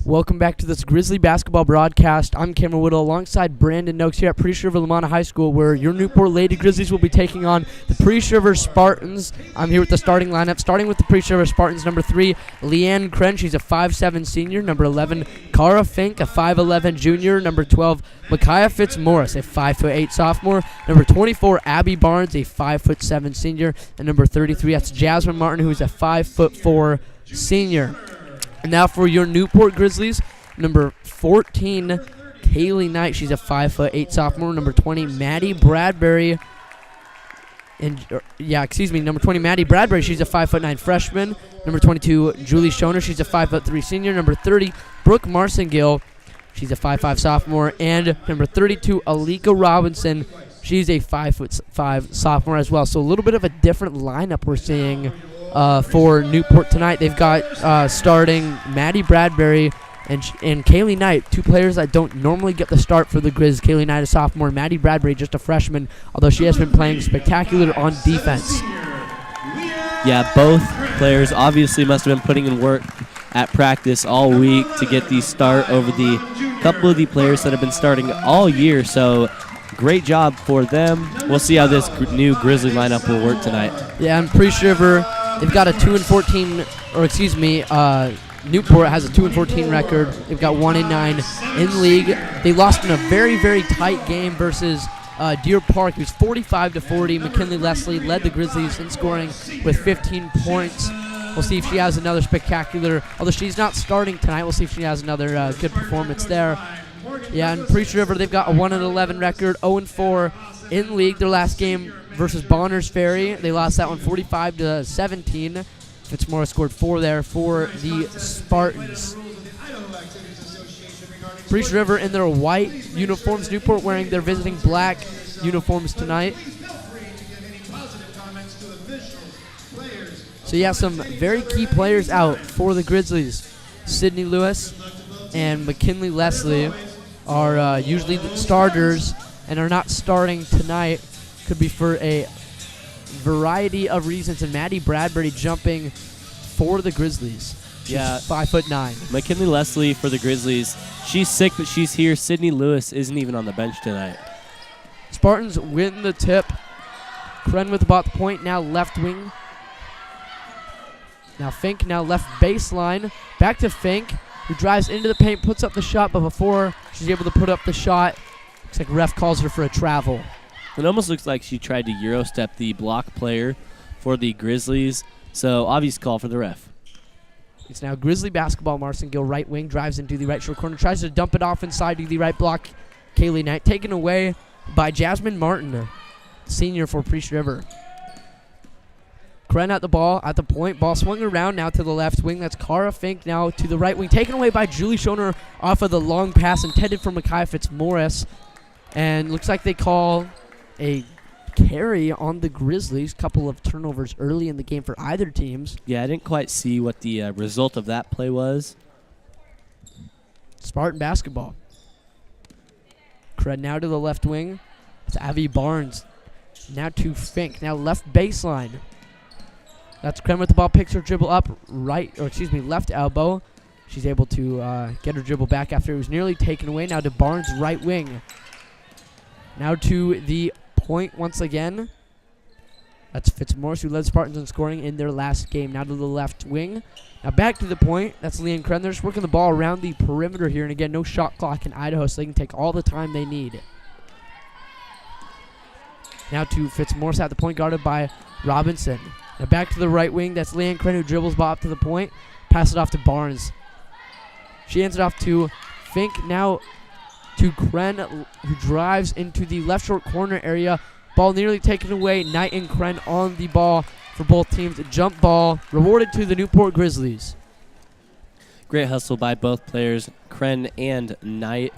Welcome back to this Grizzly basketball broadcast. I'm Cameron Whittle alongside Brandon Noakes here at Priest River Lamana High School, where your Newport Lady Grizzlies will be taking on the Priest River Spartans. I'm here with the starting lineup, starting with the Priest River Spartans. Number 3, Leanne Kren, she's a 5'7 senior. Number 11, Cara Fink, a 5'11 junior. Number 12, Micaiah Fitzmaurice, a 5'8 sophomore. Number 24, Abby Barnes, a 5'7 senior. And number 33, that's Jasmine Martin, who's a 5'4 senior. And now for your Newport Grizzlies, number 14, Kaylee Knight. She's a 5'8 sophomore. Number 20, Maddie Bradbury. Number 20, Maddie Bradbury. She's a 5'9 freshman. Number 22, Julie Schoner. She's a 5'3 senior. Number 30, Brooke Marcingill. She's a 5'5 sophomore. And number 32, Alika Robinson. She's a 5'5 sophomore as well. So a little bit of a different lineup we're seeing for Newport tonight. They've got starting Maddie Bradbury and Kaylee Knight, two players that don't normally get the start for the Grizz. Kaylee Knight, a sophomore, Maddie Bradbury, just a freshman, although she has been playing spectacular on defense. Yeah, both players obviously must have been putting in work at practice all week to get the start over the couple of the players that have been starting all year, so great job for them. We'll see how this new Grizzly lineup will work tonight. Yeah, I'm pretty sure they've got a 2-14, Newport has a 2-14 record. They've got 1-9 in league. They lost in a very, very tight game versus Deer Park. It was 45-40. McKinley Leslie led the Grizzlies in scoring with 15 points. We'll see if she has another spectacular, although she's not starting tonight, we'll see if she has another good performance there. Yeah, and Priest River, they've got a 1-11 record, 0-4 in league. Their last game versus Bonners Ferry, they lost that one 45-17. Fitzmaurice scored 4 there for the Spartans. Priest River in their white uniforms. Newport wearing their visiting black uniforms tonight. So yeah, some very key players out for the Grizzlies. Sydney Lewis and McKinley Leslie are usually the starters and are not starting tonight. Could be for a variety of reasons. And Maddie Bradbury jumping for the Grizzlies. She's 5'9". McKinley Leslie for the Grizzlies. She's sick, but she's here. Sydney Lewis isn't even on the bench tonight. Spartans win the tip. Kren with about the point, now left wing. Now Fink, now left baseline. Back to Fink, who drives into the paint, puts up the shot, but before she's able to put up the shot, looks like ref calls her for a travel. It almost looks like she tried to Euro step the block player for the Grizzlies, so obvious call for the ref. It's now Grizzly basketball. Marcingill, right wing, drives into the right short corner, tries to dump it off inside to the right block. Kaylee Knight taken away by Jasmine Martin, senior for Priest River. Kren at the ball, at the point. Ball swung around now to the left wing. That's Cara Fink now to the right wing. Taken away by Julie Schoner off of the long pass intended for Micaiah Fitzmaurice. And looks like they call a carry on the Grizzlies. Couple of turnovers early in the game for either teams. Yeah, I didn't quite see what the result of that play was. Spartan basketball. Kren now to the left wing. It's Abby Barnes. Now to Fink. Now left baseline. That's Kren with the ball, picks her dribble up left elbow. She's able to get her dribble back after it was nearly taken away. Now to Barnes, right wing. Now to the point once again. That's Fitzmaurice, who led Spartans in scoring in their last game. Now to the left wing. Now back to the point. That's Leanne Kren. They're just working the ball around the perimeter here. And again, no shot clock in Idaho, so they can take all the time they need. Now to Fitzmaurice at the point, guarded by Robinson. Now back to the right wing. That's Leanne Kren, who dribbles ball up to the point. Pass it off to Barnes. She hands it off to Fink. Now to Kren, who drives into the left short corner area. Ball nearly taken away. Knight and Kren on the ball for both teams. A jump ball rewarded to the Newport Grizzlies. Great hustle by both players, Kren and Knight.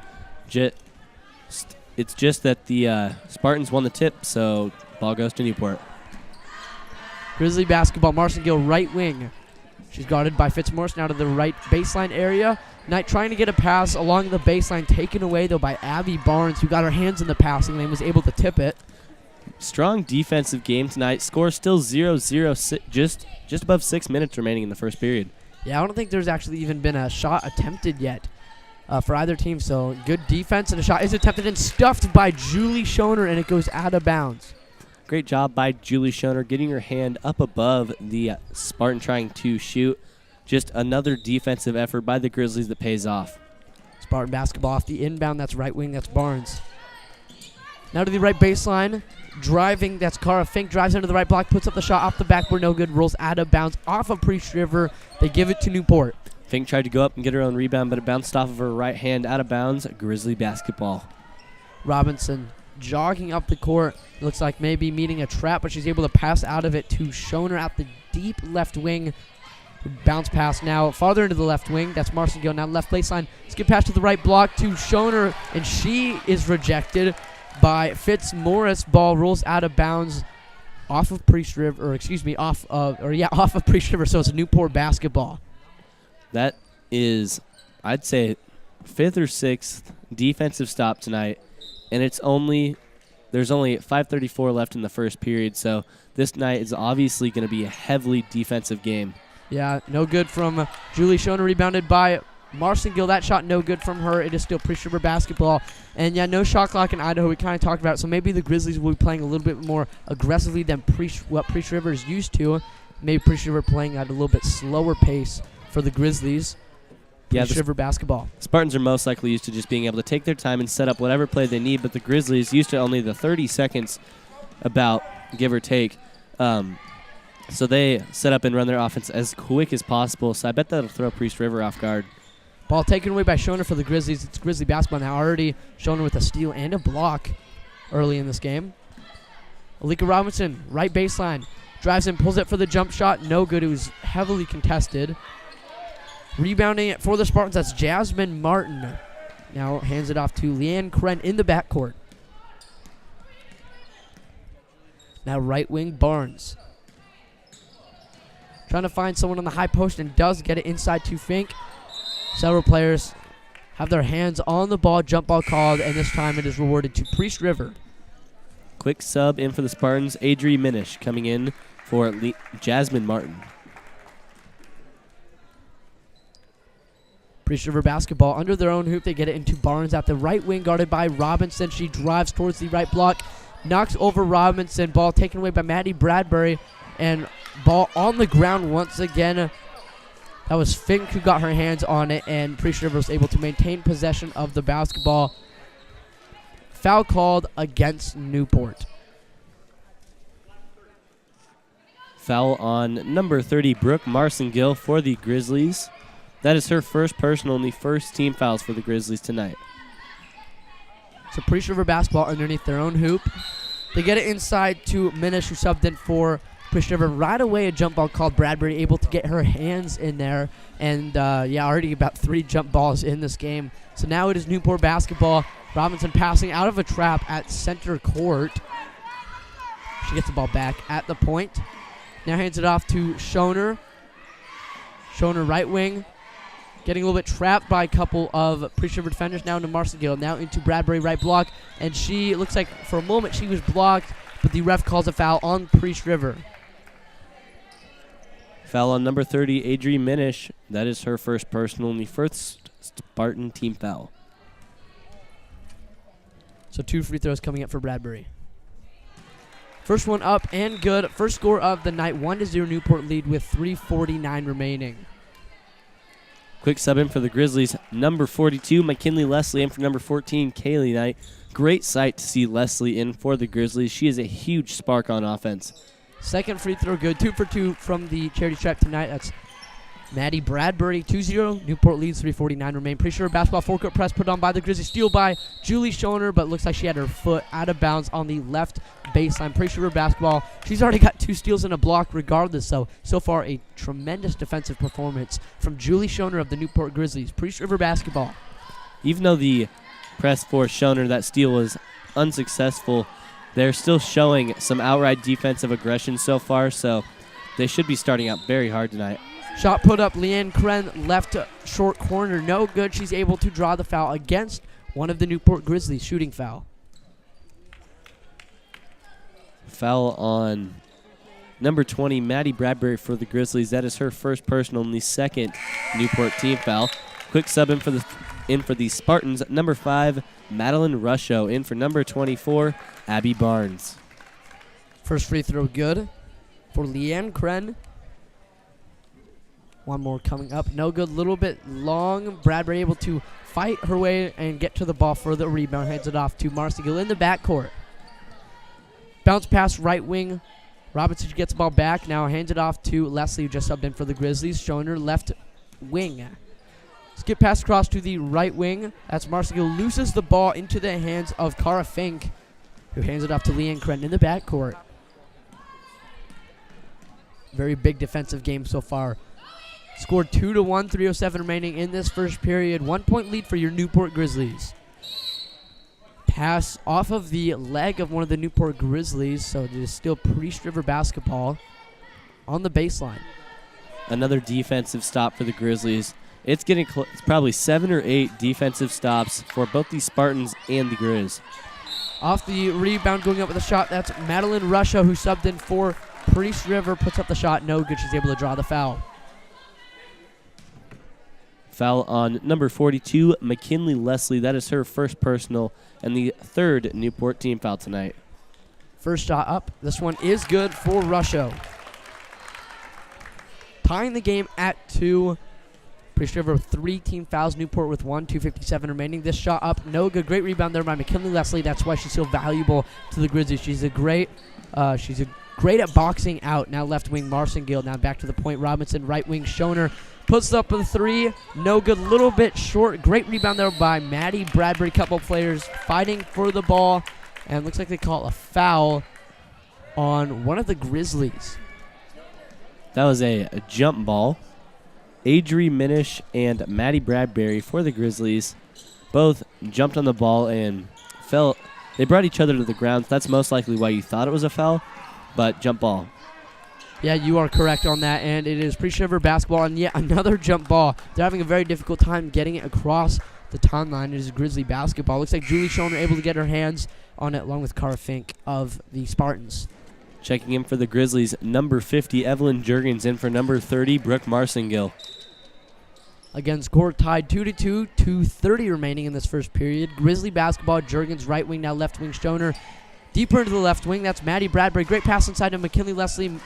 It's just that the Spartans won the tip, so ball goes to Newport. Grizzly basketball, Marcingill, right wing. She's guarded by Fitzmaurice, now to the right baseline area. Knight trying to get a pass along the baseline, taken away, though, by Abby Barnes, who got her hands in the passing lane, was able to tip it. Strong defensive game tonight. Score still 0-0, just above 6 minutes remaining in the first period. Yeah, I don't think there's actually even been a shot attempted yet for either team. So good defense, and a shot is attempted and stuffed by Julie Schoner, and it goes out of bounds. Great job by Julie Schoner getting her hand up above the Spartan trying to shoot. Just another defensive effort by the Grizzlies that pays off. Spartan basketball off the inbound. That's right wing. That's Barnes. Now to the right baseline. Driving. That's Cara Fink. Drives into the right block. Puts up the shot off the backboard. No good. Rolls out of bounds off of Priest River. They give it to Newport. Fink tried to go up and get her own rebound, but it bounced off of her right hand out of bounds. Grizzly basketball. Robinson jogging up the court. Looks like maybe meeting a trap, but she's able to pass out of it to Schoner at the deep left wing. Bounce pass now farther into the left wing. That's Marcin Gill. Now left baseline. Skip pass to the right block to Schoner, and she is rejected by Fitzmaurice. Ball rolls out of bounds off of Priest River, off of Priest River. So it's a Newport basketball. That is, I'd say, 5th or 6th defensive stop tonight, and there's only 5:34 left in the first period. So this night is obviously going to be a heavily defensive game. Yeah, no good from Julie Schoner, rebounded by Marcin Gill. That shot no good from her. It is still Priest River basketball. And, yeah, no shot clock in Idaho. We kind of talked about it. So maybe the Grizzlies will be playing a little bit more aggressively than what Priest River is used to. Maybe Priest River playing at a little bit slower pace for the Grizzlies. Priest River basketball. Spartans are most likely used to just being able to take their time and set up whatever play they need, but the Grizzlies used to only the 30 seconds about, give or take. So they set up and run their offense as quick as possible. So I bet that'll throw Priest River off guard. Ball taken away by Schoner for the Grizzlies. It's Grizzly basketball now. Already Schoner with a steal and a block early in this game. Alika Robinson, right baseline. Drives in, pulls it for the jump shot. No good. It was heavily contested. Rebounding it for the Spartans. That's Jasmine Martin. Now hands it off to Leanne Kren in the backcourt. Now right wing Barnes. Trying to find someone on the high post and does get it inside to Fink. Several players have their hands on the ball. Jump ball called, and this time it is rewarded to Priest River. Quick sub in for the Spartans. Adri Minish coming in for Jasmine Martin. Priest River basketball under their own hoop. They get it into Barnes at the right wing, guarded by Robinson. She drives towards the right block, knocks over Robinson. Ball taken away by Maddie Bradbury, and ball on the ground once again. That was Fink who got her hands on it, and Priest River was able to maintain possession of the basketball. Foul called against Newport. Foul on number 30, Brooke Marcin-Gill for the Grizzlies. That is her first personal and the first team fouls for the Grizzlies tonight. So Priest River basketball underneath their own hoop. They get it inside to Minish, who subbed in for Priest River. Right away, a jump ball called. Bradbury able to get her hands in there. And, already about 3 jump balls in this game. So now it is Newport basketball. Robinson passing out of a trap at center court. She gets the ball back at the point. Now hands it off to Schoner. Schoner right wing. Getting a little bit trapped by a couple of Priest River defenders. Now into Marcin-Gill. Now into Bradbury right block. And she looks like for a moment she was blocked, but the ref calls a foul on Priest River. Foul on number 30, Adri Minish. That is her first personal and the first Spartan team foul. So 2 free throws coming up for Bradbury. First one up and good. First score of the night. 1-0 Newport lead with 3:49 remaining. Quick sub in for the Grizzlies. Number 42, McKinley Leslie, in for number 14, Kaylee Knight. Great sight to see Leslie in for the Grizzlies. She is a huge spark on offense. Second free throw good. 2 for 2 from the charity stripe tonight. That's Maddie Bradbury. 2-0. Newport leads. 3:49 remain. Pretty sure basketball forecourt press put on by the Grizzlies. Steal by Julie Schoner, but looks like she had her foot out of bounds on the left baseline. Pretty sure basketball. She's already got 2 steals and a block regardless. So far a tremendous defensive performance from Julie Schoner of the Newport Grizzlies. Priest River basketball. Even though the press for Schoner, that steal was unsuccessful, they're still showing some outright defensive aggression so far, so they should be starting out very hard tonight. Shot put up. Leanne Kren left short corner. No good. She's able to draw the foul against one of the Newport Grizzlies. Shooting foul. Foul on Number 20, Maddie Bradbury for the Grizzlies. That is her first personal and the second Newport team foul. Quick sub in for the Spartans. Number 5, Madeline Rusho. In for number 24, Abby Barnes. First free throw good for Leanne Kren. One more coming up. No good. Little bit long. Bradbury able to fight her way and get to the ball for the rebound. Hands it off to Marcy Gill in the backcourt. Bounce pass right wing. Robinson gets the ball back. Now hands it off to Leslie, who just subbed in for the Grizzlies, showing her left wing. Skip pass across to the right wing. That's Marcy Gill. Loses the ball into the hands of Cara Fink, who hands it off to Leanne Kren in the backcourt. Very big defensive game so far. Scored 2-1, 3:07 remaining in this first period. 1 point lead for your Newport Grizzlies. Pass off of the leg of one of the Newport Grizzlies, so it is still Priest River basketball on the baseline. Another defensive stop for the Grizzlies. It's getting it's probably 7 or 8 defensive stops for both the Spartans and the Grizz. Off the rebound, going up with a shot. That's Madeline Rusho, who subbed in for Priest River. Puts up the shot. No good. She's able to draw the foul. Foul on number 42, McKinley Leslie. That is her first personal and the third Newport team foul tonight. First shot up. This one is good for Rusho. Tying the game at 2. Priest River with 3 team fouls. Newport with 1, 2:57 remaining. This shot up, no good. Great rebound there by McKinley Leslie. That's why she's so valuable to the Grizzlies. She's a great at boxing out. Now left wing Marson Gill. Now back to the point. Robinson, right wing Schoner. Puts up a 3. No good. Little bit short. Great rebound there by Maddie Bradbury. Couple players fighting for the ball. And looks like they call a foul on one of the Grizzlies. That was a jump ball. Adri Minish and Maddie Bradbury for the Grizzlies both jumped on the ball and fell. They brought each other to the ground. That's most likely why you thought it was a foul, but jump ball. Yeah, you are correct on that, and it is Priest River basketball and yet another jump ball. They're having a very difficult time getting it across the timeline. It is Grizzly basketball. Looks like Julie Schoner able to get her hands on it along with Cara Fink of the Spartans. Checking in for the Grizzlies, number 50, Evelyn Jurgens. In for number 30, Brooke Marsingill. Again, score tied 2-2, 2:30 remaining in this first period. Grizzly basketball, Jurgens right wing, now left wing Stoner. Deeper into the left wing, that's Maddie Bradbury. Great pass inside to McKinley Leslie.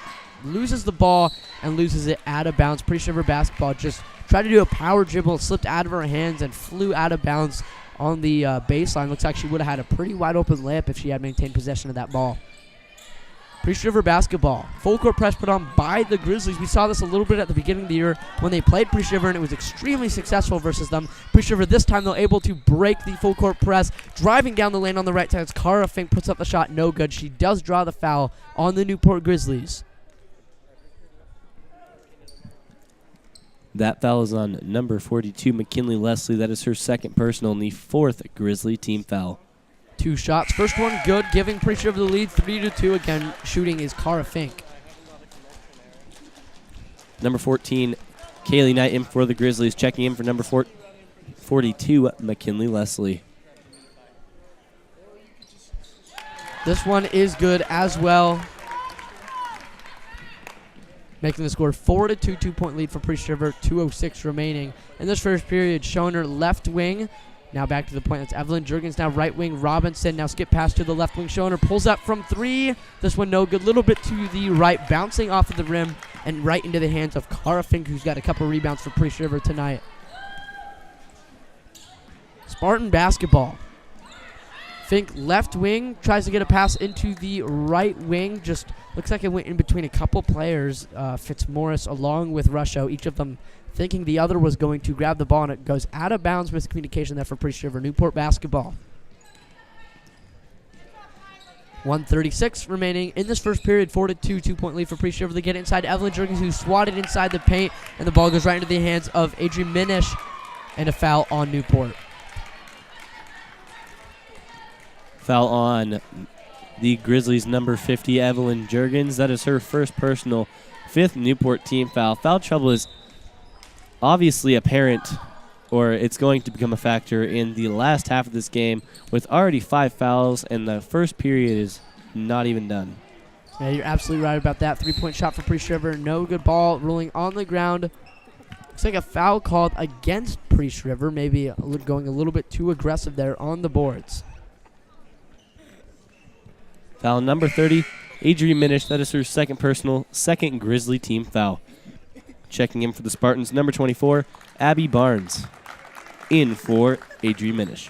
Loses the ball and loses it out of bounds. Priest River basketball just tried to do a power dribble, slipped out of her hands and flew out of bounds on the baseline. Looks like she would have had a pretty wide open layup if she had maintained possession of that ball. Priest River basketball. Full court press put on by the Grizzlies. We saw this a little bit at the beginning of the year when they played Priest River, and it was extremely successful versus them. Priest River this time, they're able to break the full court press. Driving down the lane on the right side, Cara Fink puts up the shot. No good. She does draw the foul on the Newport Grizzlies. That foul is on number 42, McKinley Leslie. That is her second personal and the fourth Grizzly team foul. 2 shots. First one good, giving Priest River the lead 3-2. Again, shooting is Cara Fink. Number 14, Kaylee Knight in for the Grizzlies. Checking in for number 42, McKinley Leslie. This one is good as well. Making the score 4-2, 2-point lead for Priest River, 2:06 remaining. In this first period, Schoner left wing. Now back to the point. That's Evelyn Jurgens. Now right wing Robinson. Now skip pass to the left wing. Schoner pulls up from 3. This one no good. Little bit to the right. Bouncing off of the rim and right into the hands of Cara Fink, who's got a couple rebounds for Priest River tonight. Spartan basketball. Fink left wing. Tries to get a pass into the right wing. Just looks like it went in between a couple players. Fitzmaurice along with Rusho. Each of them thinking the other was going to grab the ball, and it goes out of bounds. Miscommunication there for Priest River. Newport basketball. 1:36 remaining in this first period. 4-2, 2-point lead for Priest River. They get inside Evelyn Jurgens, who swatted inside the paint, and the ball goes right into the hands of Adrian Minish, and a foul on Newport. Foul on the Grizzlies' number 50, Evelyn Jurgens. That is her first personal, 5th Newport team foul. Foul trouble is obviously apparent, or it's going to become a factor in the last half of this game with already 5 fouls, and the first period is not even done. Yeah, you're absolutely right about that. 3-point shot for Priest River. No good ball. Rolling on the ground. Looks like a foul called against Priest River. Maybe going a little bit too aggressive there on the boards. Foul number 30, Adrian Minish. That is her second personal, second Grizzly team foul. Checking in for the Spartans, number 24, Abby Barnes. In for Adrian Minish.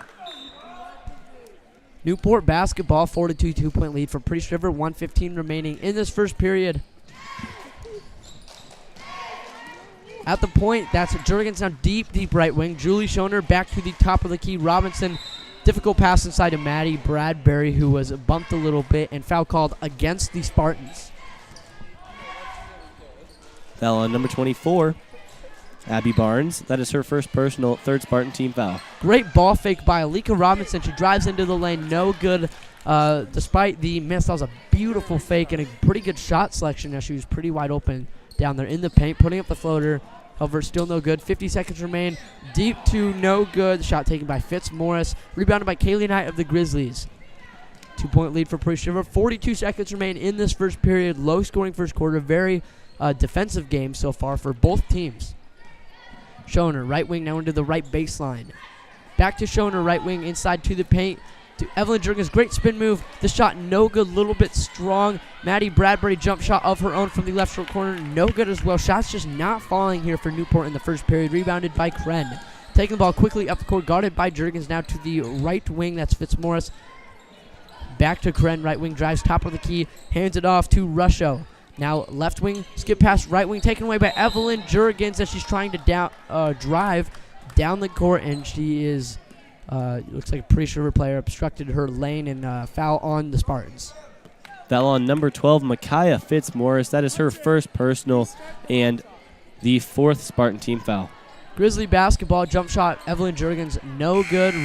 Newport basketball, 4-2 2-point lead for Priest River. 1:15 remaining in this first period. At the point, that's Jurgens now deep right wing. Julie Schoner back to the top of the key. Robinson, difficult pass inside to Maddie Bradbury, who was bumped a little bit, and foul called against the Spartans. Foul on number 24, Abby Barnes. That is her first personal, third Spartan team foul. Great ball fake by Alika Robinson. She drives into the lane. No good despite the miss. That was a beautiful fake and a pretty good shot selection as she was pretty wide open down there in the paint, putting up the floater. However, still no good. 50 seconds remain. Deep to no good. Shot taken by Fitzmaurice. Rebounded by Kaylee Knight of the Grizzlies. 2-point lead for Priest River. 42 seconds remain in this first period. Low scoring first quarter. Very defensive game so far for both teams. Schoner, right wing now into the right baseline. Back to Schoner, right wing inside to the paint. To Evelyn Jurgens, great spin move. The shot no good, little bit strong. Maddie Bradbury jump shot of her own from the left short corner, no good as well. Shots just not falling here for Newport in the first period. Rebounded by Kren. Taking the ball quickly up the court, guarded by Jurgens now to the right wing. That's Fitzmaurice. Back to Kren, right wing drives top of the key, hands it off to Rusho. Now left wing, skip past right wing, taken away by Evelyn Jurgens as she's trying to drive down the court, and she is. Looks like a Priest River player obstructed her lane and foul on the Spartans. Foul on number 12, Micaiah Fitzmaurice. That is her first personal and the fourth Spartan team foul. Grizzly basketball, jump shot, Evelyn Jurgens, no good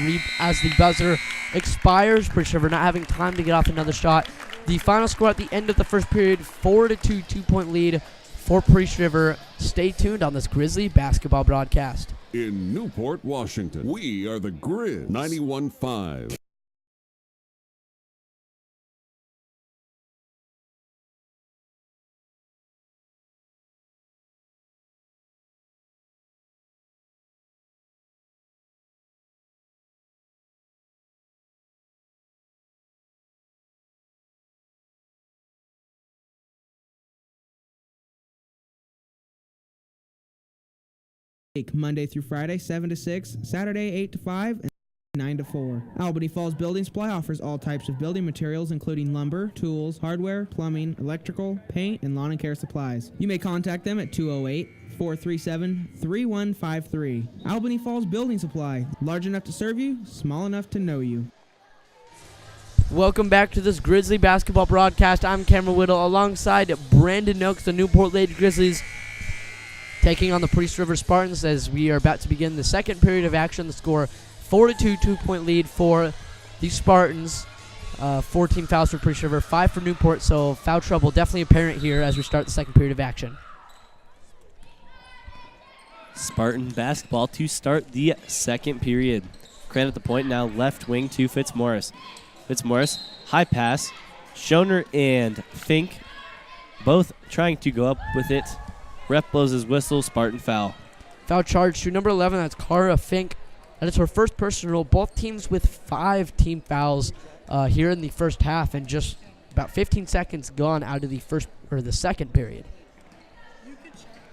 as the buzzer expires. Priest River not having time to get off another shot. The final score at the end of the first period, 4-2 2-point lead for Priest River. Stay tuned on this Grizzly basketball broadcast. In Newport, Washington, we are the Grizz 91.5. Monday through Friday, 7 to 6, Saturday, 8 to 5, and 9 to 4. Albany Falls Building Supply offers all types of building materials, including lumber, tools, hardware, plumbing, electrical, paint, and lawn and care supplies. You may contact them at 208-437-3153. Albany Falls Building Supply, large enough to serve you, small enough to know you. Welcome back to this Grizzly basketball broadcast. I'm Cameron Whittle alongside Brandon Noakes, the Newport Lady Grizzlies, taking on the Priest River Spartans as we are about to begin the second period of action. The score, 4-2 2-point lead for the Spartans. 14 fouls for Priest River, 5 for Newport, so foul trouble definitely apparent here as we start the second period of action. Spartan basketball to start the second period. Kren at the point now, left wing to Fitzmaurice. Fitzmaurice, high pass. Schoner and Fink both trying to go up with it. Ref blows his whistle, Spartan foul. Foul charge to number 11, that's Cara Fink. That is her first personal. Both teams with 5 team fouls here in the first half, and just about 15 seconds gone out of the second period.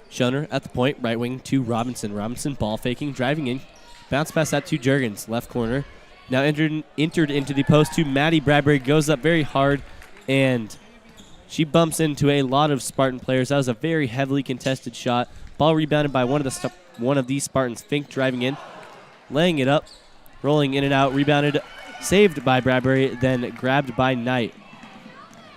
Schoner at the point, right wing to Robinson. Robinson ball faking, driving in. Bounce pass out to Jurgens, left corner. Now entered into the post to Maddie Bradbury, goes up very hard, and she bumps into a lot of Spartan players. That was a very heavily contested shot. Ball rebounded by one of these Spartans. Fink driving in, laying it up, rolling in and out, rebounded, saved by Bradbury, then grabbed by Knight.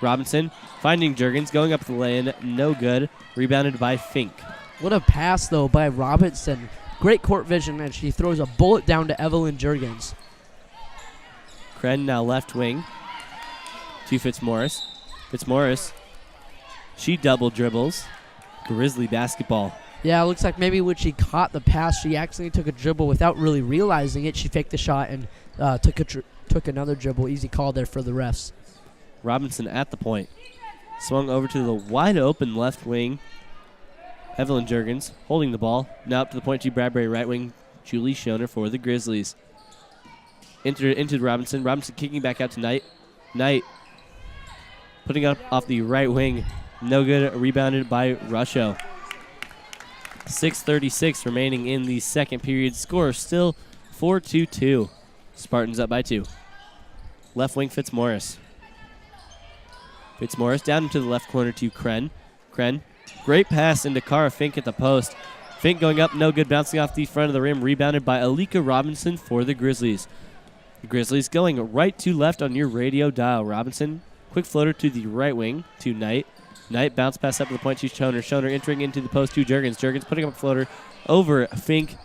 Robinson finding Jurgens, going up the lane, no good, rebounded by Fink. What a pass, though, by Robinson. Great court vision, and she throws a bullet down to Evelyn Jurgens. Kren now left wing to Fitzmaurice. Fitzmaurice, she double dribbles. Grizzly basketball. Yeah, it looks like maybe when she caught the pass, she accidentally took a dribble without really realizing it. She faked the shot and took another dribble. Easy call there for the refs. Robinson at the point. Swung over to the wide open left wing. Evelyn Jurgens holding the ball. Now up to the point to Bradbury right wing. Julie Schoner for the Grizzlies. Into Robinson. Robinson kicking back out to Knight. Knight putting up off the right wing. No good. Rebounded by Rusho. 6:36 remaining in the second period. Score still 4-2. Spartans up by 2. Left wing Fitzmaurice. Fitzmaurice down into the left corner to Kren. Kren. Great pass into Cara Fink at the post. Fink going up, no good, bouncing off the front of the rim. Rebounded by Alika Robinson for the Grizzlies. The Grizzlies going right to left on your radio dial. Robinson, quick floater to the right wing to Knight. Knight bounce pass up to the point to Schoner. Schoner entering into the post to Jurgens. Jurgens putting up a floater over Fink.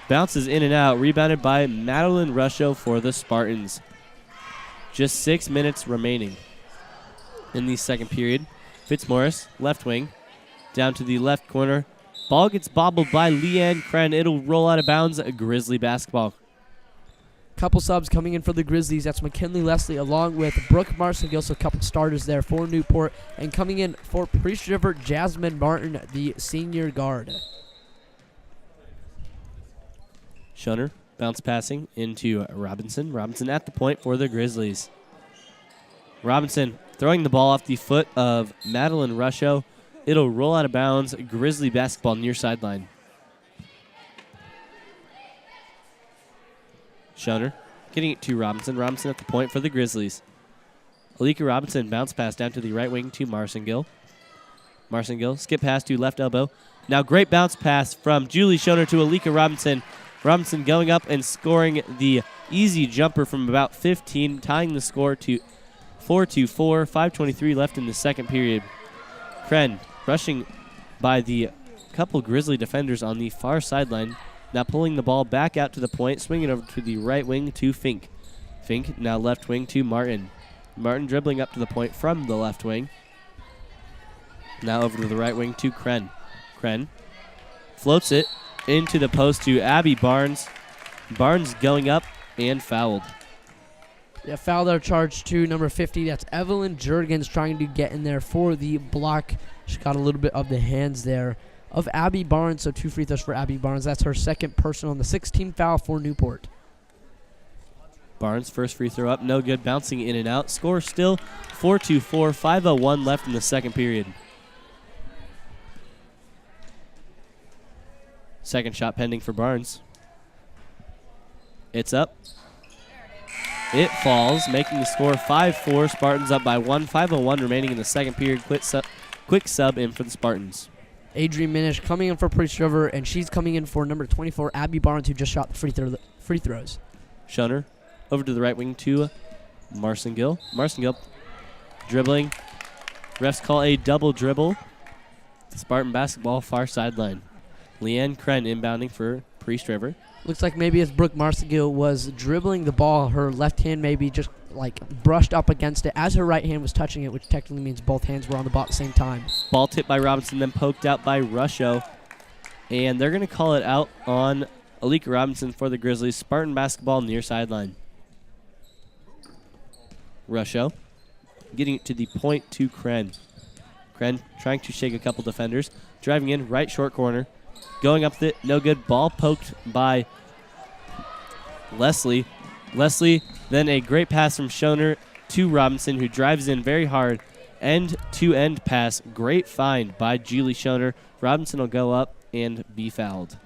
Bounces in and out. Rebounded by Madeline Rusho for the Spartans. Just 6 minutes remaining in the second period. Fitzmaurice, left wing, down to the left corner. Ball gets bobbled by Leanne Kren. It'll roll out of bounds. Grizzly basketball. Couple subs coming in for the Grizzlies. That's McKinley Leslie along with Brooke Marcingill, so a couple starters there for Newport. And coming in for Priest River, Jasmine Martin, the senior guard. Schoner bounce passing into Robinson. Robinson at the point for the Grizzlies. Robinson throwing the ball off the foot of Madeline Rusho. It'll roll out of bounds. Grizzly basketball near sideline. Schoner getting it to Robinson. Robinson at the point for the Grizzlies. Alika Robinson bounce pass down to the right wing to Marcingill. Marcingill skip pass to left elbow. Now great bounce pass from Julie Schoner to Alika Robinson. Robinson going up and scoring the easy jumper from about 15, tying the score to 4-4. 5:23 left in the second period. Kren rushing by the couple Grizzly defenders on the far sideline. Now pulling the ball back out to the point, swinging over to the right wing to Fink. Fink now left wing to Martin. Martin dribbling up to the point from the left wing. Now over to the right wing to Kren. Kren floats it into the post to Abby Barnes. Barnes going up and fouled. Yeah, foul there charged to number 50. That's Evelyn Jurgens trying to get in there for the block. She got a little bit of the hands there of Abby Barnes, so 2 free throws for Abby Barnes. That's her second personal on the 16 foul for Newport. Barnes first free throw up, no good, bouncing in and out. Score still 4-4, 5:01 left in the second period. Second shot pending for Barnes. It's up. It falls, making the score 5-4. Spartans up by 1. 5:01 remaining in the second period. Quick sub in for the Spartans. Adrian Minish coming in for Priest River, and she's coming in for number 24, Abby Barnes, who just shot the free throws. Schoner over to the right wing to Marcingill. Marcingill dribbling. Refs call a double dribble. Spartan basketball far sideline. Leanne Kren inbounding for Priest River. Looks like maybe as Brooke Marcingill was dribbling the ball, her left hand maybe just like brushed up against it as her right hand was touching it, which technically means both hands were on the ball at the same time. Ball tipped by Robinson, then poked out by Rusho. And they're going to call it out on Alika Robinson for the Grizzlies. Spartan basketball near sideline. Rusho getting it to the point to Kren. Kren trying to shake a couple defenders. Driving in, right short corner. Going up with it, no good. Ball poked by Leslie. Leslie, then a great pass from Schoner to Robinson, who drives in very hard. End-to-end pass. Great find by Julie Schoner. Robinson will go up and be fouled.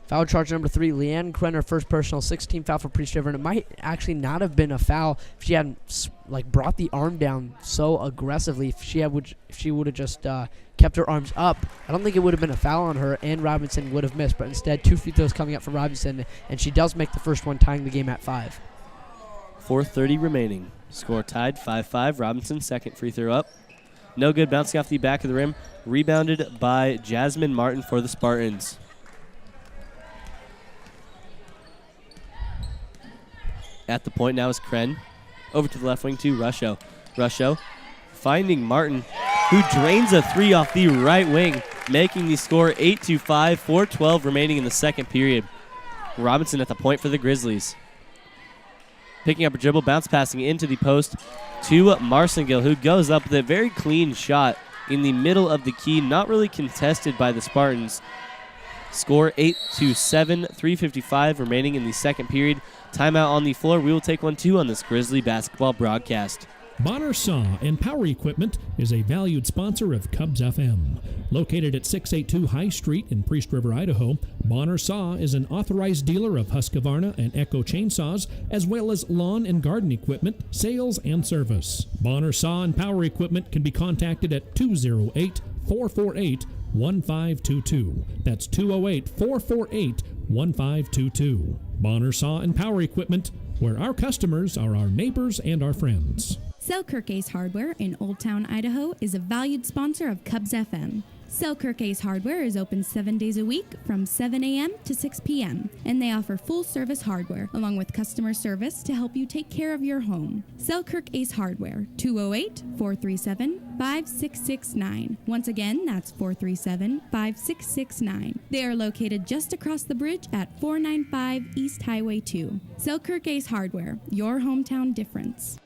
Foul charge number 3, Leanne Krenner, first personal, 16 foul for Priest River, and it might actually not have been a foul if she hadn't brought the arm down so aggressively. If she would have just kept her arms up, I don't think it would have been a foul on her, and Robinson would have missed. But instead, 2 free throws coming up for Robinson, and she does make the first one, tying the game at 5. 4:30 remaining. Score tied 5-5. Robinson second free throw up. No good, bouncing off the back of the rim. Rebounded by Jasmine Martin for the Spartans. At the point now is Kren. Over to the left wing to Rusho. Rusho finding Martin, who drains a 3 off the right wing, making the score 8-5, 4:12 remaining in the second period. Robinson at the point for the Grizzlies. Picking up a dribble, bounce passing into the post to Marcingill, who goes up with a very clean shot in the middle of the key, not really contested by the Spartans. Score 8-7, 3:55 remaining in the second period. Timeout on the floor. We will take 1-2 on this Grizzly basketball broadcast. Bonner Saw and Power Equipment is a valued sponsor of Cubs FM. Located at 682 High Street in Priest River, Idaho, Bonner Saw is an authorized dealer of Husqvarna and Echo chainsaws, as well as lawn and garden equipment, sales, and service. Bonner Saw and Power Equipment can be contacted at 208-448-1522. That's 208-448-1522. Bonner Saw and Power Equipment, where our customers are our neighbors and our friends. Selkirk Ace Hardware in Old Town, Idaho is a valued sponsor of Cubs FM. Selkirk Ace Hardware is open 7 days a week from 7 a.m. to 6 p.m. and they offer full-service hardware along with customer service to help you take care of your home. Selkirk Ace Hardware, 208-437-5669. Once again, that's 437-5669. They are located just across the bridge at 495 East Highway 2. Selkirk Ace Hardware, your hometown difference.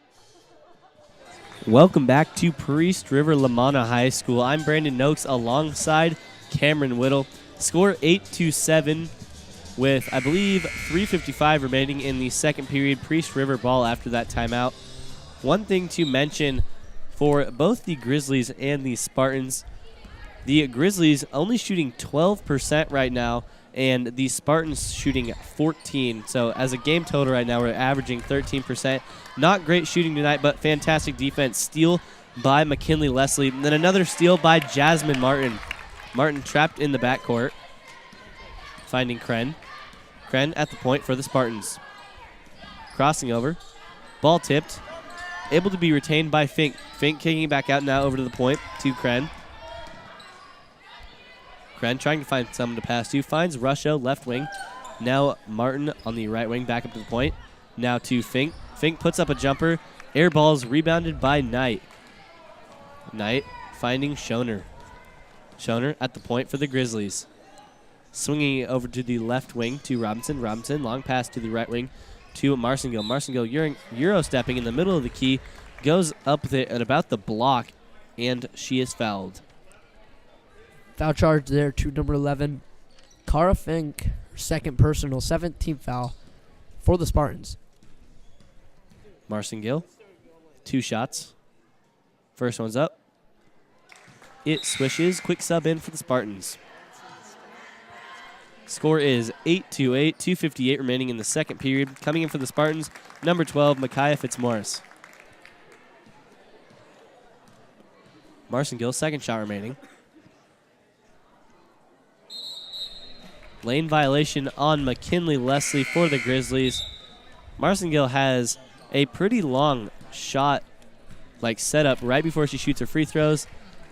Welcome back to Priest River Lamana High School. I'm Brandon Noakes alongside Cameron Whittle. Score 8-7 with, I believe, 3:55 remaining in the second period. Priest River ball after that timeout. One thing to mention for both the Grizzlies and the Spartans, the Grizzlies only shooting 12% right now, and the Spartans shooting 14%. So as a game total right now, we're averaging 13%. Not great shooting tonight, but fantastic defense. Steal by McKinley Leslie. And then another steal by Jasmine Martin. Martin trapped in the backcourt. Finding Kren. Kren at the point for the Spartans. Crossing over. Ball tipped. Able to be retained by Fink. Fink kicking back out now over to the point to Kren. Kren trying to find someone to pass to. Finds Rusho, left wing. Now Martin on the right wing, back up to the point. Now to Fink. Fink puts up a jumper. Air ball's rebounded by Knight. Knight finding Schoner. Schoner at the point for the Grizzlies. Swinging over to the left wing to Robinson. Robinson, long pass to the right wing to Marcingill. Marcingill Euro stepping in the middle of the key. Goes up with it at about the block, and she is fouled. Foul charge there to number 11, Cara Fink, second personal, 17th foul for the Spartans. Marcingill, 2 shots. First one's up. It swishes. Quick sub in for the Spartans. Score is 8-8, 2:58 remaining in the second period. Coming in for the Spartans, number 12, Micaiah Fitzmaurice. Marcingill, second shot remaining. Lane violation on McKinley Leslie for the Grizzlies. Marcingill has a pretty long shot set up right before she shoots her free throws.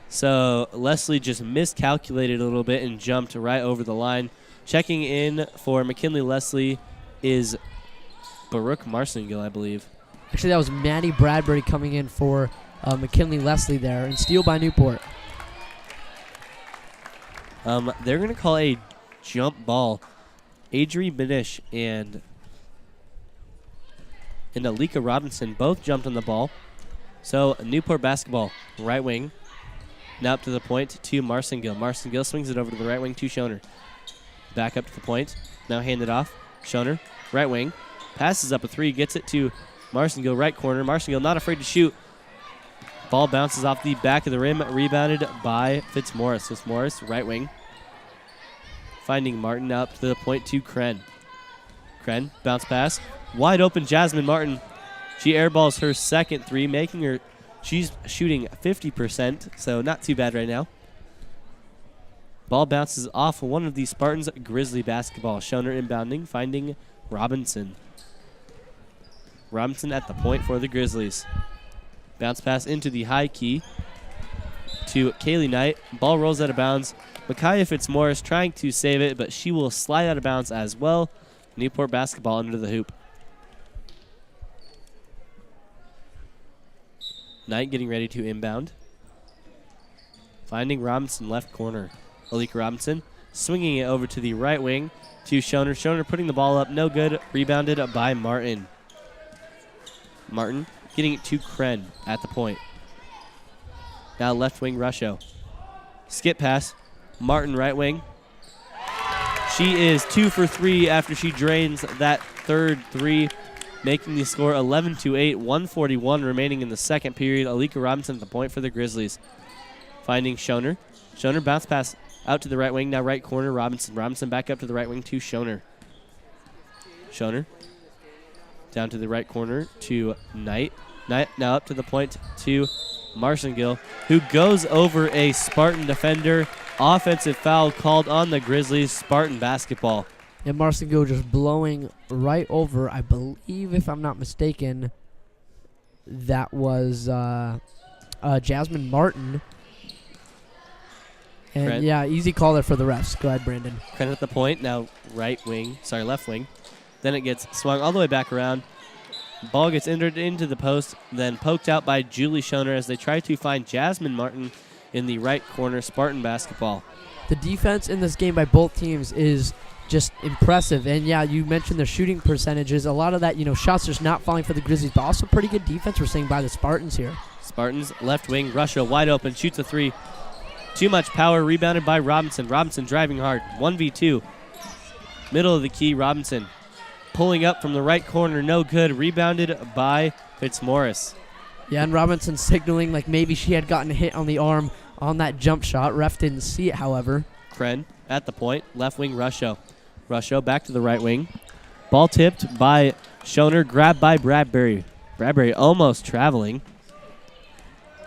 So Leslie just miscalculated a little bit and jumped right over the line. Checking in for McKinley Leslie is Baruch Marcingill, I believe. Actually, that was Maddie Bradbury coming in for McKinley Leslie there, and steal by Newport. They're going to call a jump ball. Adri Benish and Alika Robinson both jumped on the ball. So Newport basketball, right wing. Now up to the point to Marcingill. Marcingill swings it over to the right wing to Schoner. Back up to the point. Now handed off. Schoner, right wing. Passes up a 3, gets it to Marcingill, right corner. Marcingill not afraid to shoot. Ball bounces off the back of the rim, rebounded by Fitzmaurice. Fitzmaurice, right wing. Finding Martin up to the point to Kren. Kren, bounce pass. Wide open Jasmine Martin. She airballs her second 3, making her, she's shooting 50%, so not too bad right now. Ball bounces off one of the Spartans' Grizzly basketball. Schoner inbounding, finding Robinson. Robinson at the point for the Grizzlies. Bounce pass into the high key to Kaylee Knight. Ball rolls out of bounds. Micaiah Fitzmaurice trying to save it, but she will slide out of bounds as well. Newport basketball under the hoop. Knight getting ready to inbound. Finding Robinson left corner. Alika Robinson swinging it over to the right wing to Schoner. Schoner putting the ball up, no good. Rebounded by Martin. Martin getting it to Kren at the point. Now left wing Rusho. Skip pass. Martin right wing. She is 2 for 3 after she drains that third three, making the score 11-8, 1:41 remaining in the second period. Alika Robinson at the point for the Grizzlies. Finding Schoner. Schoner bounce pass out to the right wing, now right corner Robinson. Robinson back up to the right wing to Schoner. Schoner down to the right corner to Knight. Knight now up to the point to Marcingill, who goes over a Spartan defender. Offensive foul called on the Grizzlies. Spartan basketball. And Marcingill just blowing right over, I believe, if I'm not mistaken, that was Jasmine Martin. And Kren. yeah, easy call there for the refs. Go ahead, Brandon. Kren at the point, now left wing. Then it gets swung all the way back around. Ball gets entered into the post, then poked out by Julie Schoner as they try to find Jasmine Martin in the right corner. Spartan basketball. The defense in this game by both teams is just impressive. And yeah, you mentioned their shooting percentages. A lot of that, shots just not falling for the Grizzlies, but also pretty good defense we're seeing by the Spartans here. Spartans left wing, Russia wide open, shoots a three. Too much power, rebounded by Robinson. Robinson driving hard, 1v2. Middle of the key, Robinson pulling up from the right corner, no good. Rebounded by Fitzmaurice. Yeah, and Robinson signaling like maybe she had gotten hit on the arm on that jump shot. Ref didn't see it, however. Kren at the point, left wing Rusho. Rusho back to the right wing. Ball tipped by Schoner, grabbed by Bradbury. Bradbury almost traveling.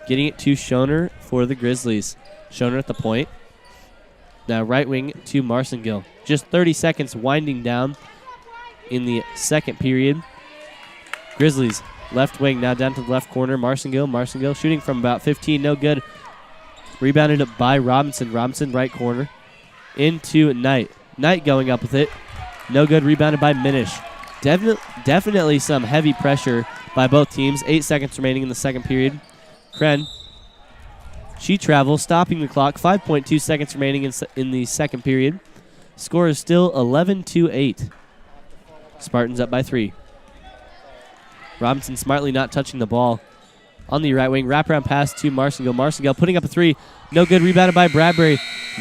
Getting it to Schoner for the Grizzlies. Schoner at the point. Now right wing to Marcingill. Just 30 seconds winding down in the second period. Grizzlies left wing now down to the left corner. Marcingill shooting from about 15, no good. Rebounded up by Robinson. Robinson right corner into Knight. Knight going up with it. No good. Rebounded by Minish. Definitely some heavy pressure by both teams. 8 seconds remaining in the second period. Kren. She travels, stopping the clock. 5.2 seconds remaining in the second period. Score is still 11-8. Spartans up by 3. Robinson smartly not touching the ball. On the right wing, wraparound pass to Marcingill. Marcingill putting up a 3. No good. Rebounded by Bradbury.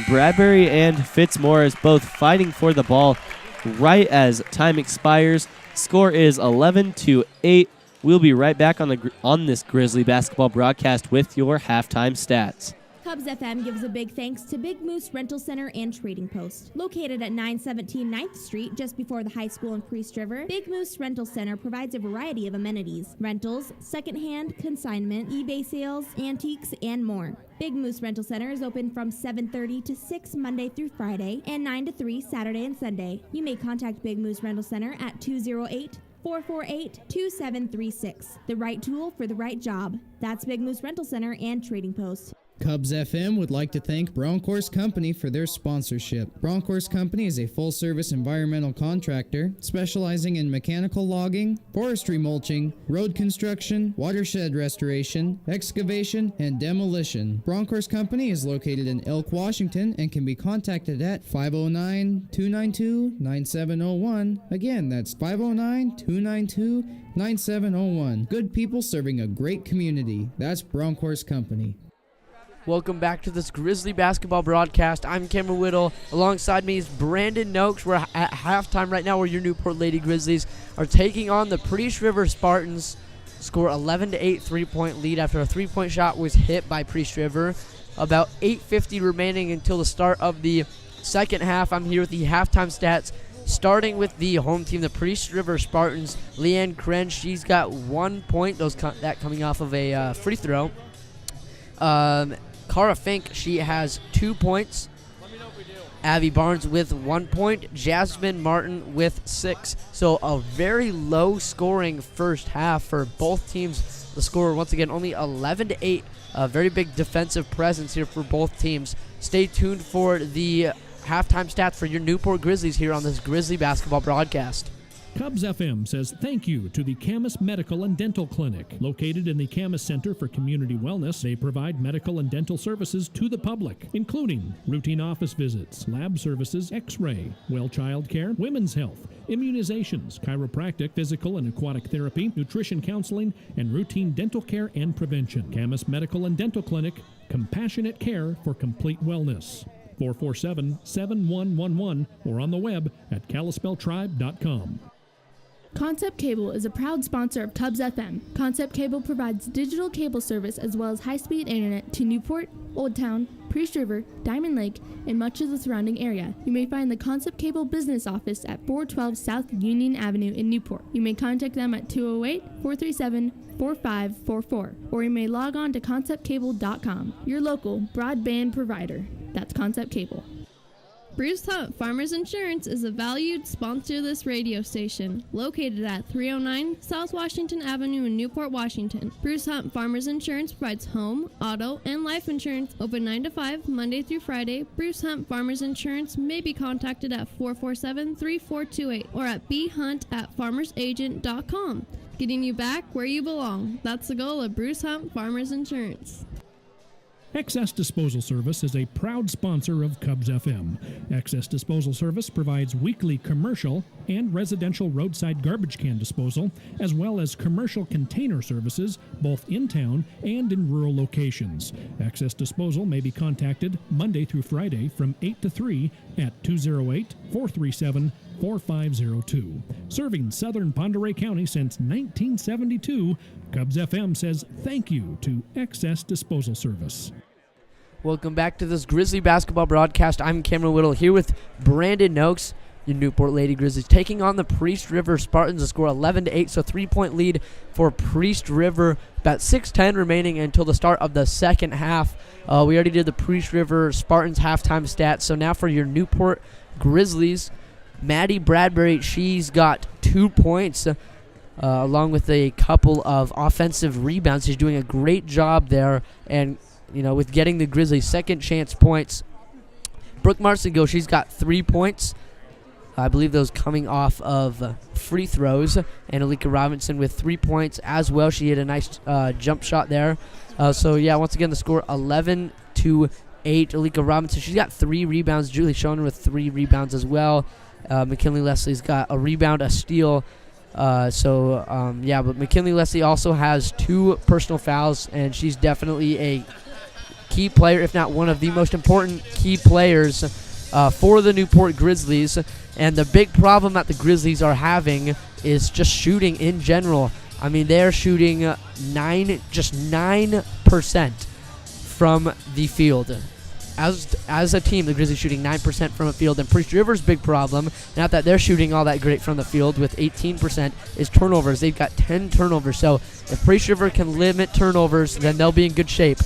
Bradbury and Fitzmaurice both fighting for the ball right as time expires. Score is 11-8. We'll be right back on this Grizzly basketball broadcast with your halftime stats. Cubs FM gives a big thanks to Big Moose Rental Center and Trading Post. Located at 917 9th Street, just before the high school in Priest River, Big Moose Rental Center provides a variety of amenities: rentals, secondhand, consignment, eBay sales, antiques, and more. Big Moose Rental Center is open from 7:30 to 6 Monday through Friday and 9 to 3 Saturday and Sunday. You may contact Big Moose Rental Center at 208-448-2736. The right tool for the right job. That's Big Moose Rental Center and Trading Post. Cubs FM would like to thank Bronkhorst Company for their sponsorship. Bronkhorst Company is a full-service environmental contractor specializing in mechanical logging, forestry mulching, road construction, watershed restoration, excavation, and demolition. Bronkhorst Company is located in Elk, Washington, and can be contacted at 509-292-9701. Again, that's 509-292-9701. Good people serving a great community. That's Bronkhorst Company. Welcome back to this Grizzly basketball broadcast. I'm Cameron Whittle. Alongside me is Brandon Noakes. We're at halftime right now where your Newport Lady Grizzlies are taking on the Priest River Spartans. Score 11-8 3-point lead after a 3-point shot was hit by Priest River. About 8:50 remaining until the start of the second half. I'm here with the halftime stats. Starting with the home team, the Priest River Spartans. Leanne Kren, she's got 1 point. That coming off of a free throw. Cara Fink, she has 2 points. Abby Barnes with 1 point. Jasmine Martin with 6. So a very low scoring first half for both teams. The score, once again, only 11-8. A very big defensive presence here for both teams. Stay tuned for the halftime stats for your Newport Grizzlies here on this Grizzly basketball broadcast. Cubs FM says thank you to the Camas Medical and Dental Clinic. Located in the Camas Center for Community Wellness, they provide medical and dental services to the public, including routine office visits, lab services, x-ray, well child care, women's health, immunizations, chiropractic, physical and aquatic therapy, nutrition counseling, and routine dental care and prevention. Camas Medical and Dental Clinic, compassionate care for complete wellness. 447-7111 or on the web at kalispelltribe.com. Concept Cable is a proud sponsor of Cubs FM. Concept Cable provides digital cable service as well as high-speed internet to Newport, Old Town, Priest River, Diamond Lake, and much of the surrounding area. You may find the Concept Cable business office at 412 South Union Avenue in Newport. You may contact them at 208-437-4544, or you may log on to conceptcable.com, your local broadband provider. That's Concept Cable. Bruce Hunt Farmers Insurance is a valued sponsor of this radio station, located at 309 South Washington Avenue in Newport, Washington. Bruce Hunt Farmers Insurance provides home, auto, and life insurance, open 9 to 5, Monday through Friday. Bruce Hunt Farmers Insurance may be contacted at 447-3428 or at bhunt@farmersagent.com. Getting you back where you belong. That's the goal of Bruce Hunt Farmers Insurance. Excess Disposal Service is a proud sponsor of Cubs FM. Excess Disposal Service provides weekly commercial and residential roadside garbage can disposal, as well as commercial container services both in town and in rural locations. Excess Disposal may be contacted Monday through Friday from 8 to 3 at 208-437-4502. Serving southern Pend Oreille County since 1972, Cubs FM says thank you to Excess Disposal Service. Welcome back to this Grizzly basketball broadcast. I'm Cameron Whittle here with Brandon Noakes, your Newport Lady Grizzlies, taking on the Priest River Spartans. The score 11-8, so 3-point lead for Priest River. About 6:10 remaining until the start of the second half. We already did the Priest River Spartans halftime stats, so now for your Newport Grizzlies, Maddie Bradbury, she's got 2 points, along with a couple of offensive rebounds. She's doing a great job there, and with getting the Grizzlies second chance points. Brooke Marcingo, she's got 3 points. I believe those coming off of free throws. And Alika Robinson with 3 points as well. She had a nice jump shot there. Once again, the score 11-8. Alika Robinson, she's got 3 rebounds. Julie Schoner with 3 rebounds as well. McKinley Leslie's got a rebound, a steal. But McKinley Leslie also has 2 personal fouls, and she's definitely a key player, if not one of the most important key players for the Newport Grizzlies. And the big problem that the Grizzlies are having is just shooting in general. I mean, they're shooting 9% from the field. As a team, the Grizzlies shooting 9% from the field. And Priest River's big problem, not that they're shooting all that great from the field with 18%, is turnovers. They've got 10 turnovers. So if Priest River can limit turnovers, then they'll be in good shape.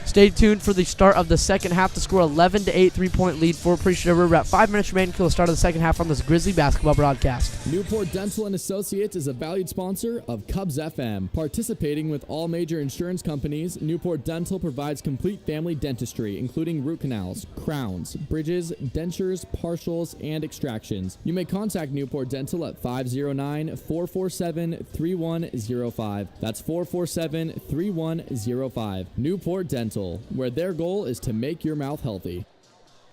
Stay tuned for the start of the second half. The score 11-8, 3-point lead for Priest River. About 5 minutes remaining until the start of the second half on this Grizzly basketball broadcast. Newport Dental and Associates is a valued sponsor of Cubs FM. Participating with all major insurance companies, Newport Dental provides complete family dentistry, including root canals, crowns, bridges, dentures, partials, and extractions. You may contact Newport Dental at 509-447-3105. That's 447-3105. Newport Dental, where their goal is to make your mouth healthy.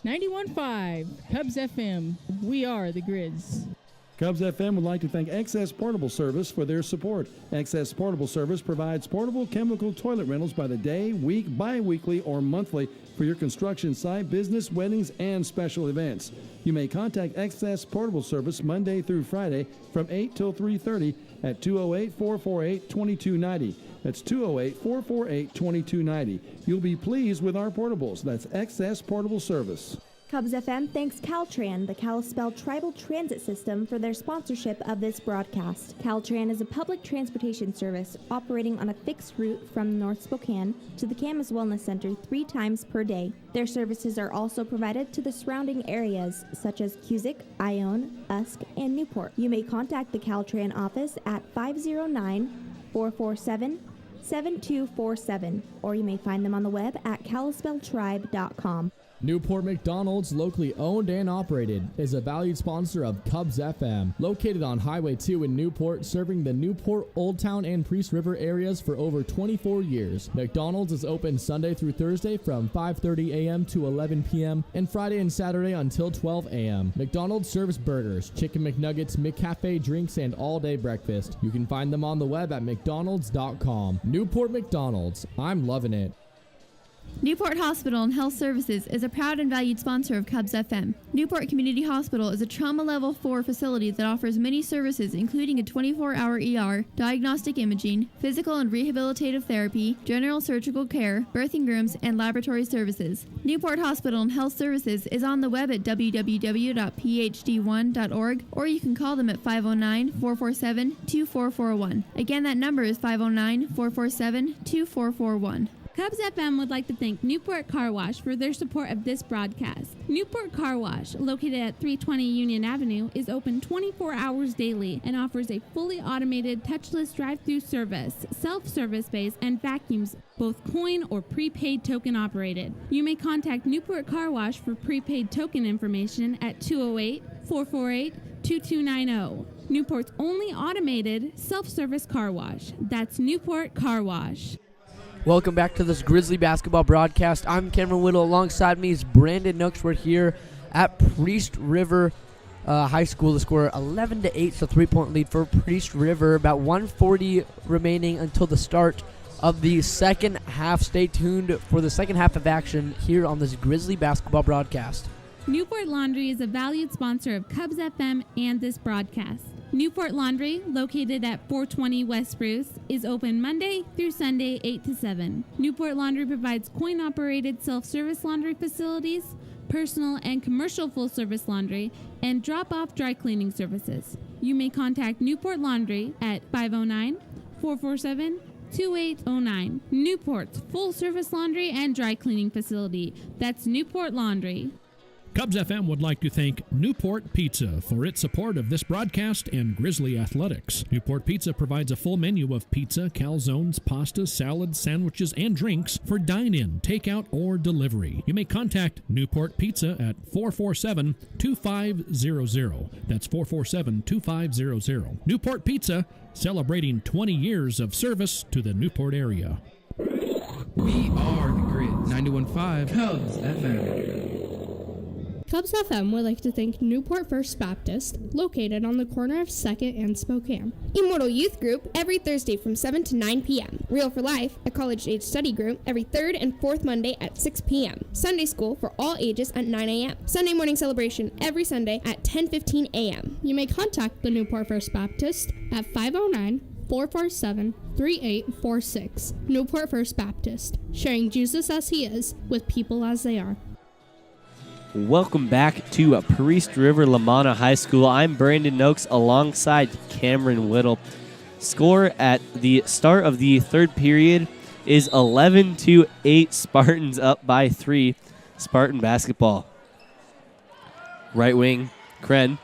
91.5 Cubs FM. We are the Grids. Cubs FM would like to thank Excess Portable Service for their support. Excess Portable Service provides portable chemical toilet rentals by the day, week, bi-weekly, or monthly for your construction site, business, weddings, and special events. You may contact Excess Portable Service Monday through Friday from 8 till 3:30 at 208-448-2290. That's 208-448-2290. You'll be pleased with our portables. That's Excess Portable Service. Cubs FM thanks Caltran, the Kalispell Tribal Transit System, for their sponsorship of this broadcast. Caltran is a public transportation service operating on a fixed route from North Spokane to the Camas Wellness Center 3 times per day. Their services are also provided to the surrounding areas such as Cusick, Ione, Usk, and Newport. You may contact the Caltran office at 509-447-7247, or you may find them on the web at kalispelltribe.com. Newport McDonald's, locally owned and operated, is a valued sponsor of Cubs FM. Located on Highway 2 in Newport, serving the Newport, Old Town, and Priest River areas for over 24 years. McDonald's is open Sunday through Thursday from 5:30 a.m. to 11 p.m. and Friday and Saturday until 12 a.m. McDonald's serves burgers, chicken McNuggets, McCafe drinks, and all-day breakfast. You can find them on the web at mcdonalds.com. Newport McDonald's. I'm loving it. Newport Hospital and Health Services is a proud and valued sponsor of Cubs FM. Newport Community Hospital is a trauma level 4 facility that offers many services including a 24-hour ER, diagnostic imaging, physical and rehabilitative therapy, general surgical care, birthing rooms, and laboratory services. Newport Hospital and Health Services is on the web at www.phed1.org, or you can call them at 509-447-2441. Again, that number is 509-447-2441. Cubs FM would like to thank Newport Car Wash for their support of this broadcast. Newport Car Wash, located at 320 Union Avenue, is open 24 hours daily and offers a fully automated touchless drive-through service, self-service base, and vacuums, both coin or prepaid token operated. You may contact Newport Car Wash for prepaid token information at 208-448-2290. Newport's only automated self-service car wash. That's Newport Car Wash. Welcome back to this Grizzly basketball broadcast. I'm Cameron Whittle. Alongside me is Brandon Nooks. We're here at Priest River High School. The score 11-8, so 3-point lead for Priest River. About 1:40 remaining until the start of the second half. Stay tuned for the second half of action here on this Grizzly basketball broadcast. Newport Laundry is a valued sponsor of Cubs FM and this broadcast. Newport Laundry, located at 420 West Spruce, is open Monday through Sunday 8 to 7. Newport Laundry provides coin-operated self-service laundry facilities, personal and commercial full-service laundry, and drop-off dry cleaning services. You may contact Newport Laundry at 509-447-2809. Newport's full-service laundry and dry cleaning facility. That's Newport Laundry. Cubs FM would like to thank Newport Pizza for its support of this broadcast and Grizzly Athletics. Newport Pizza provides a full menu of pizza, calzones, pasta, salads, sandwiches, and drinks for dine-in, takeout, or delivery. You may contact Newport Pizza at 447-2500. That's 447-2500. Newport Pizza, celebrating 20 years of service to the Newport area. We are the Grid. 91.5 Cubs FM. Cubs FM would like to thank Newport First Baptist, located on the corner of 2nd and Spokane. Immortal Youth Group every Thursday from 7 to 9 p.m. Real for Life, a college-age study group, every 3rd and 4th Monday at 6 p.m. Sunday School for all ages at 9 a.m. Sunday morning celebration every Sunday at 10:15 a.m. You may contact the Newport First Baptist at 509-447-3846. Newport First Baptist, sharing Jesus as he is with people as they are. Welcome back to Priest River Lamana High School. I'm Brandon Noakes alongside Cameron Whittle. Score at the start of the third period is 11-8. Spartans up by 3. Spartan basketball. Right wing, Kren.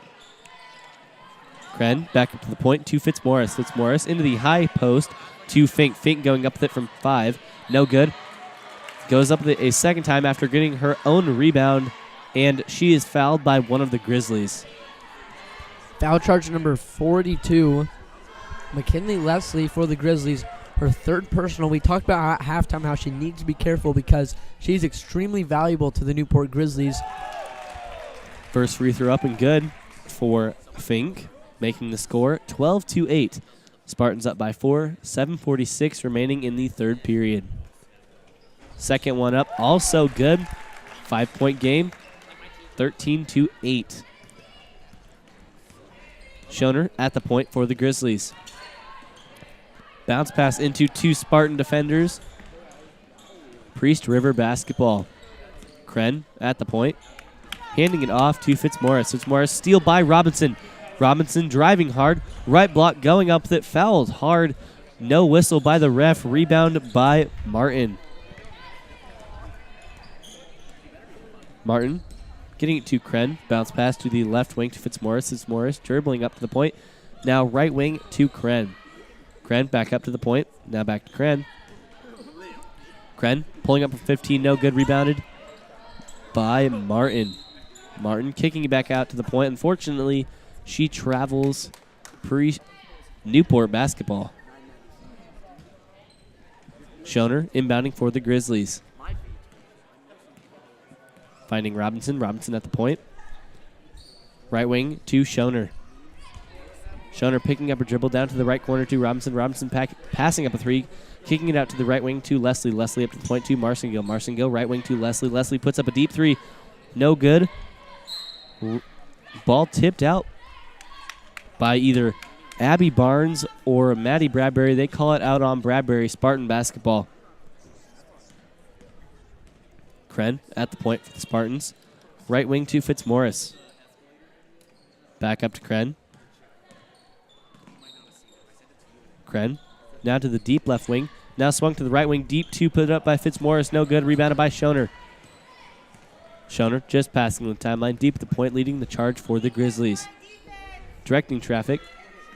Kren back up to the point to Fitzmaurice. Fitzmaurice into the high post to Fink. Fink going up with it from 5. No good. Goes up a second time after getting her own rebound, and she is fouled by one of the Grizzlies. Foul charge number 42. McKinley Leslie for the Grizzlies. Her third personal. We talked about at halftime how she needs to be careful because she's extremely valuable to the Newport Grizzlies. First free throw up and good for Fink, making the score 12-8. Spartans up by 4. 7:46 remaining in the third period. Second one up, also good. 5-point game. 13-8. Schoner at the point for the Grizzlies. Bounce pass into 2 Spartan defenders. Priest River basketball. Kren at the point. Handing it off to Fitzmaurice. Fitzmaurice steal by Robinson. Robinson driving hard. Right block going up that fouled hard. No whistle by the ref. Rebound by Martin. Martin getting it to Kren. Bounce pass to the left wing to Fitzmaurice. Fitzmaurice dribbling up to the point. Now right wing to Kren. Kren back up to the point. Now back to Kren. Kren pulling up from 15. No good. Rebounded by Martin. Martin kicking it back out to the point. Unfortunately, she travels Newport basketball. Schoner inbounding for the Grizzlies. Finding Robinson. Robinson at the point. Right wing to Schoner. Schoner picking up a dribble down to the right corner to Robinson. Robinson passing up a three. Kicking it out to the right wing to Leslie. Leslie up to the point to Marcingill. Marcingill right wing to Leslie. Leslie puts up a deep three. No good. Ball tipped out by either Abby Barnes or Maddie Bradbury. They call it out on Bradbury. Spartan basketball. Kren at the point for the Spartans. Right wing to Fitzmaurice. Back up to Kren. Kren now to the deep left wing. Now swung to the right wing. Deep two put up by Fitzmaurice. No good. Rebounded by Schoner. Schoner just passing the timeline. Deep at the point, leading the charge for the Grizzlies. Directing traffic.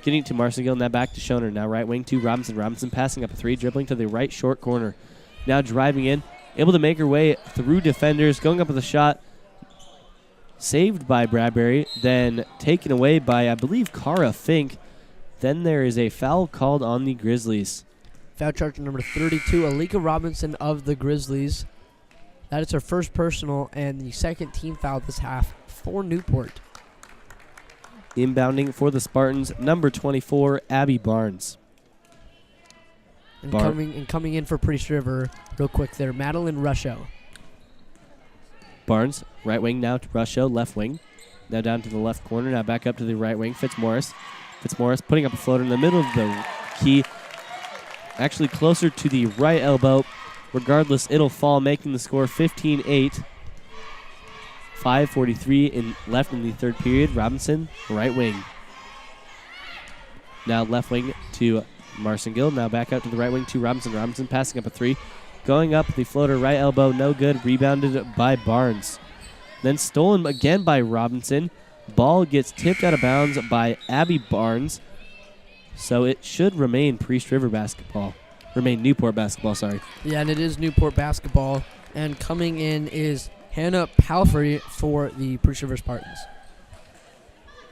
Getting it to Marcingill. Now back to Schoner. Now right wing to Robinson. Robinson passing up a three. Dribbling to the right short corner. Now driving in. Able to make her way through defenders. Going up with a shot. Saved by Bradbury. Then taken away by, I believe, Cara Fink. Then there is a foul called on the Grizzlies. Foul charge number 32, Alika Robinson of the Grizzlies. That is her first personal and the second team foul this half for Newport. Inbounding for the Spartans, number 24, Abby Barnes. And coming in for Priest River, real quick there, Madeline Rusho. Barnes, right wing now to Rusho, left wing. Now down to the left corner, now back up to the right wing, Fitzmaurice. Fitzmaurice putting up a floater in the middle of the key. Actually closer to the right elbow. Regardless, it'll fall, making the score 15-8. 5:43 left in the third period. Robinson, right wing. Now left wing to Marcingill. Now back out to the right wing to Robinson. Robinson passing up a three. Going up the floater, right elbow, no good. Rebounded by Barnes. Then stolen again by Robinson. Ball gets tipped out of bounds by Abby Barnes. So it should remain Priest River basketball. Remain Newport basketball, sorry. Yeah, and it is Newport basketball. And coming in is Hannah Palfrey for the Priest River Spartans.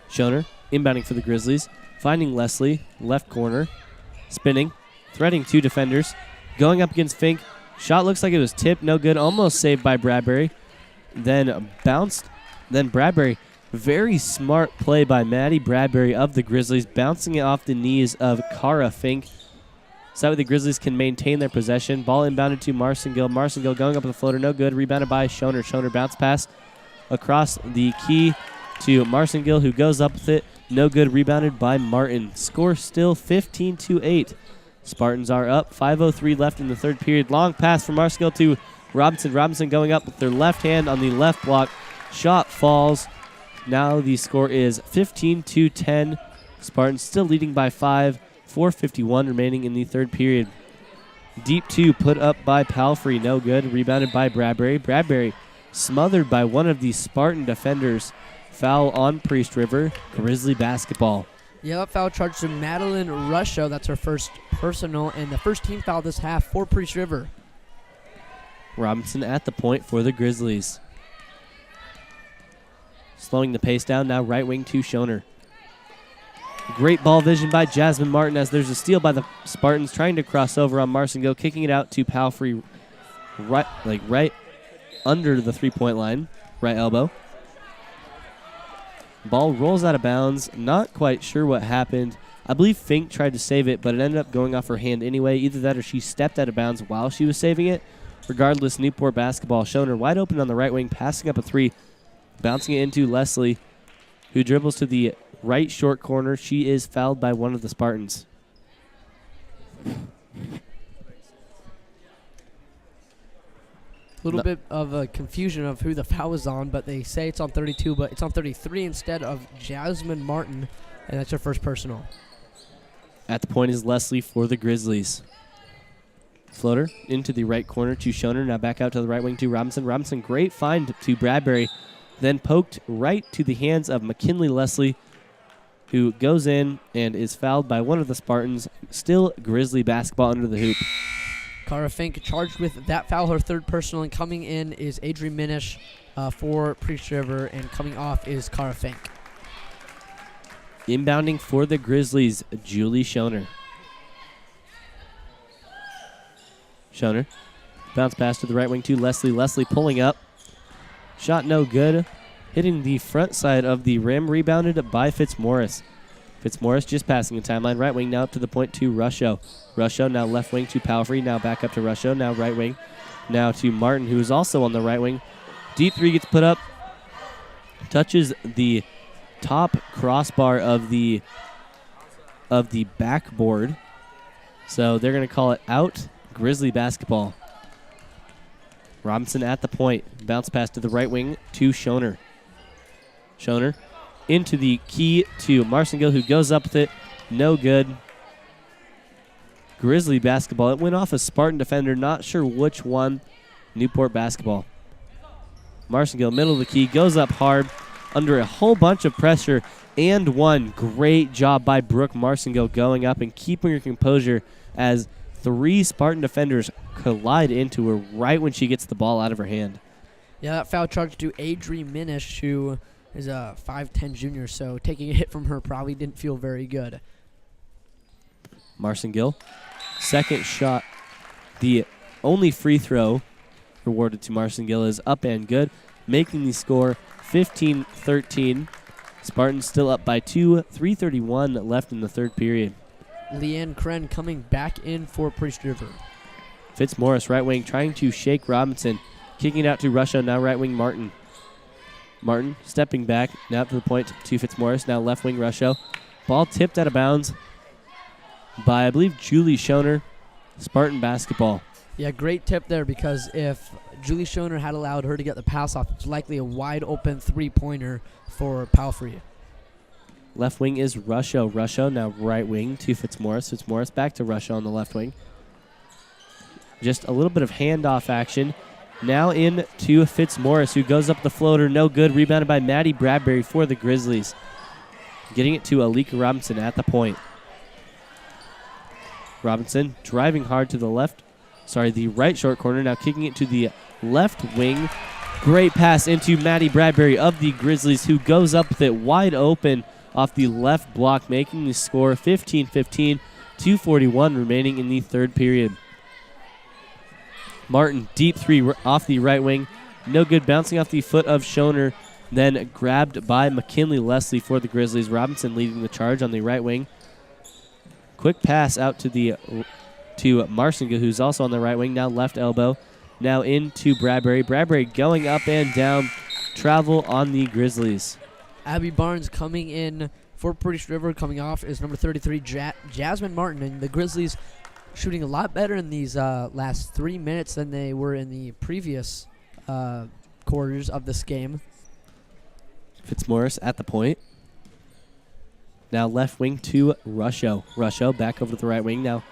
Schoner inbounding for the Grizzlies. Finding Leslie, left corner. Spinning. Threading two defenders. Going up against Fink. Shot looks like it was tipped. No good. Almost saved by Bradbury. Then bounced. Then Bradbury. Very smart play by Maddie Bradbury of the Grizzlies, bouncing it off the knees of Cara Fink. So that way the Grizzlies can maintain their possession. Ball inbounded to Marcingill. Marcingill going up with the floater, no good. Rebounded by Schoner. Schoner bounce pass across the key to Marcingill, who goes up with it. No good. Rebounded by Martin. Score still 15-8. Spartans are up. 5:03 left in the third period. Long pass from Marcingill to Robinson. Robinson going up with their left hand on the left block. Shot falls. Now the score is 15-10. Spartans still leading by 5. 4:51 remaining in the third period. Deep two put up by Palfrey. No good. Rebounded by Bradbury. Bradbury smothered by one of the Spartan defenders. Foul on Priest River. Grizzly basketball. Yeah, that foul charge to Madeline Rusho. That's her first personal and the first team foul this half for Priest River. Robinson at the point for the Grizzlies. Slowing the pace down, now right wing to Schoner. Great ball vision by Jasmine Martin as there's a steal by the Spartans trying to cross over on Marcingill, kicking it out to Palfrey right under the three-point line, right elbow. Ball rolls out of bounds, not quite sure what happened. I believe Fink tried to save it, but it ended up going off her hand anyway. Either that or she stepped out of bounds while she was saving it. Regardless, Newport basketball. Schoner wide open on the right wing, passing up a three. Bouncing it into Leslie, who dribbles to the right short corner. She is fouled by one of the Spartans. A little bit of a confusion of who the foul is on, but they say it's on 32, but it's on 33 instead of Jasmine Martin, and that's her first personal. At the point is Leslie for the Grizzlies. Floater into the right corner to Schoner. Now back out to the right wing to Robinson. Robinson, great find to Bradbury. Then poked right to the hands of McKinley Leslie, who goes in and is fouled by one of the Spartans. Still Grizzly basketball under the hoop. Cara Fink charged with that foul, her third personal, and coming in is Adri Minish for Priest River, and coming off is Cara Fink. Inbounding for the Grizzlies, Julie Schoner. Schoner. Bounce pass to the right wing to Leslie. Leslie pulling up. Shot no good. Hitting the front side of the rim. Rebounded by Fitzmaurice. Fitzmaurice just passing the timeline. Right wing now up to the point to Rusho. Rusho now left wing to Palfrey. Now back up to Rusho. Now right wing. Now to Martin, who is also on the right wing. Deep three gets put up. Touches the top crossbar of the backboard. So they're going to call it out. Grizzly basketball. Robinson at the point. Bounce pass to the right wing to Schoner. Schoner into the key to Marcingill, who goes up with it. No good. Grizzly basketball. It went off a Spartan defender. Not sure which one. Newport basketball. Marcingill, middle of the key, goes up hard under a whole bunch of pressure and one. Great job by Brooke Marcingill going up and keeping her composure as 3 Spartan defenders collide into her right when she gets the ball out of her hand. Yeah, that foul charge to Adri Minish, who is a 5'10 junior, so taking a hit from her probably didn't feel very good. Marcingill, second shot. The only free throw rewarded to Marcingill is up and good, making the score 15-13. Spartans still up by 2, 3:31 left in the third period. Leanne Kren coming back in for Priest River. Fitzmaurice, right wing, trying to shake Robinson. Kicking it out to Russia, now right wing Martin. Martin stepping back, now to the point to Fitzmaurice, now left wing Russia. Ball tipped out of bounds by, I believe, Julie Schoner. Spartan basketball. Yeah, great tip there, because if Julie Schoner had allowed her to get the pass off, it's likely a wide open three-pointer for Palfrey. Left wing is Rusho. Rusho now right wing to Fitzmaurice. Fitzmaurice back to Rusho on the left wing. Just a little bit of handoff action. Now in to Fitzmaurice, who goes up the floater. No good. Rebounded by Maddie Bradbury for the Grizzlies. Getting it to Alika Robinson at the point. Robinson driving hard to the left. Sorry, the right short corner. Now kicking it to the left wing. Great pass into Maddie Bradbury of the Grizzlies, who goes up with it wide open off the left block, making the score 15-15, 2:41 remaining in the third period. Martin, deep three off the right wing. No good, bouncing off the foot of Schoner, then grabbed by McKinley Leslie for the Grizzlies. Robinson leading the charge on the right wing. Quick pass out to Marcinga, who's also on the right wing, now left elbow. Now into Bradbury. Bradbury going up and down. Travel on the Grizzlies. Abby Barnes coming in for Priest River. Coming off is number 33, Jasmine Martin. And the Grizzlies shooting a lot better in these last 3 minutes than they were in the previous quarters of this game. Fitzmaurice at the point. Now left wing to Rusho. Rusho back over to the right wing now.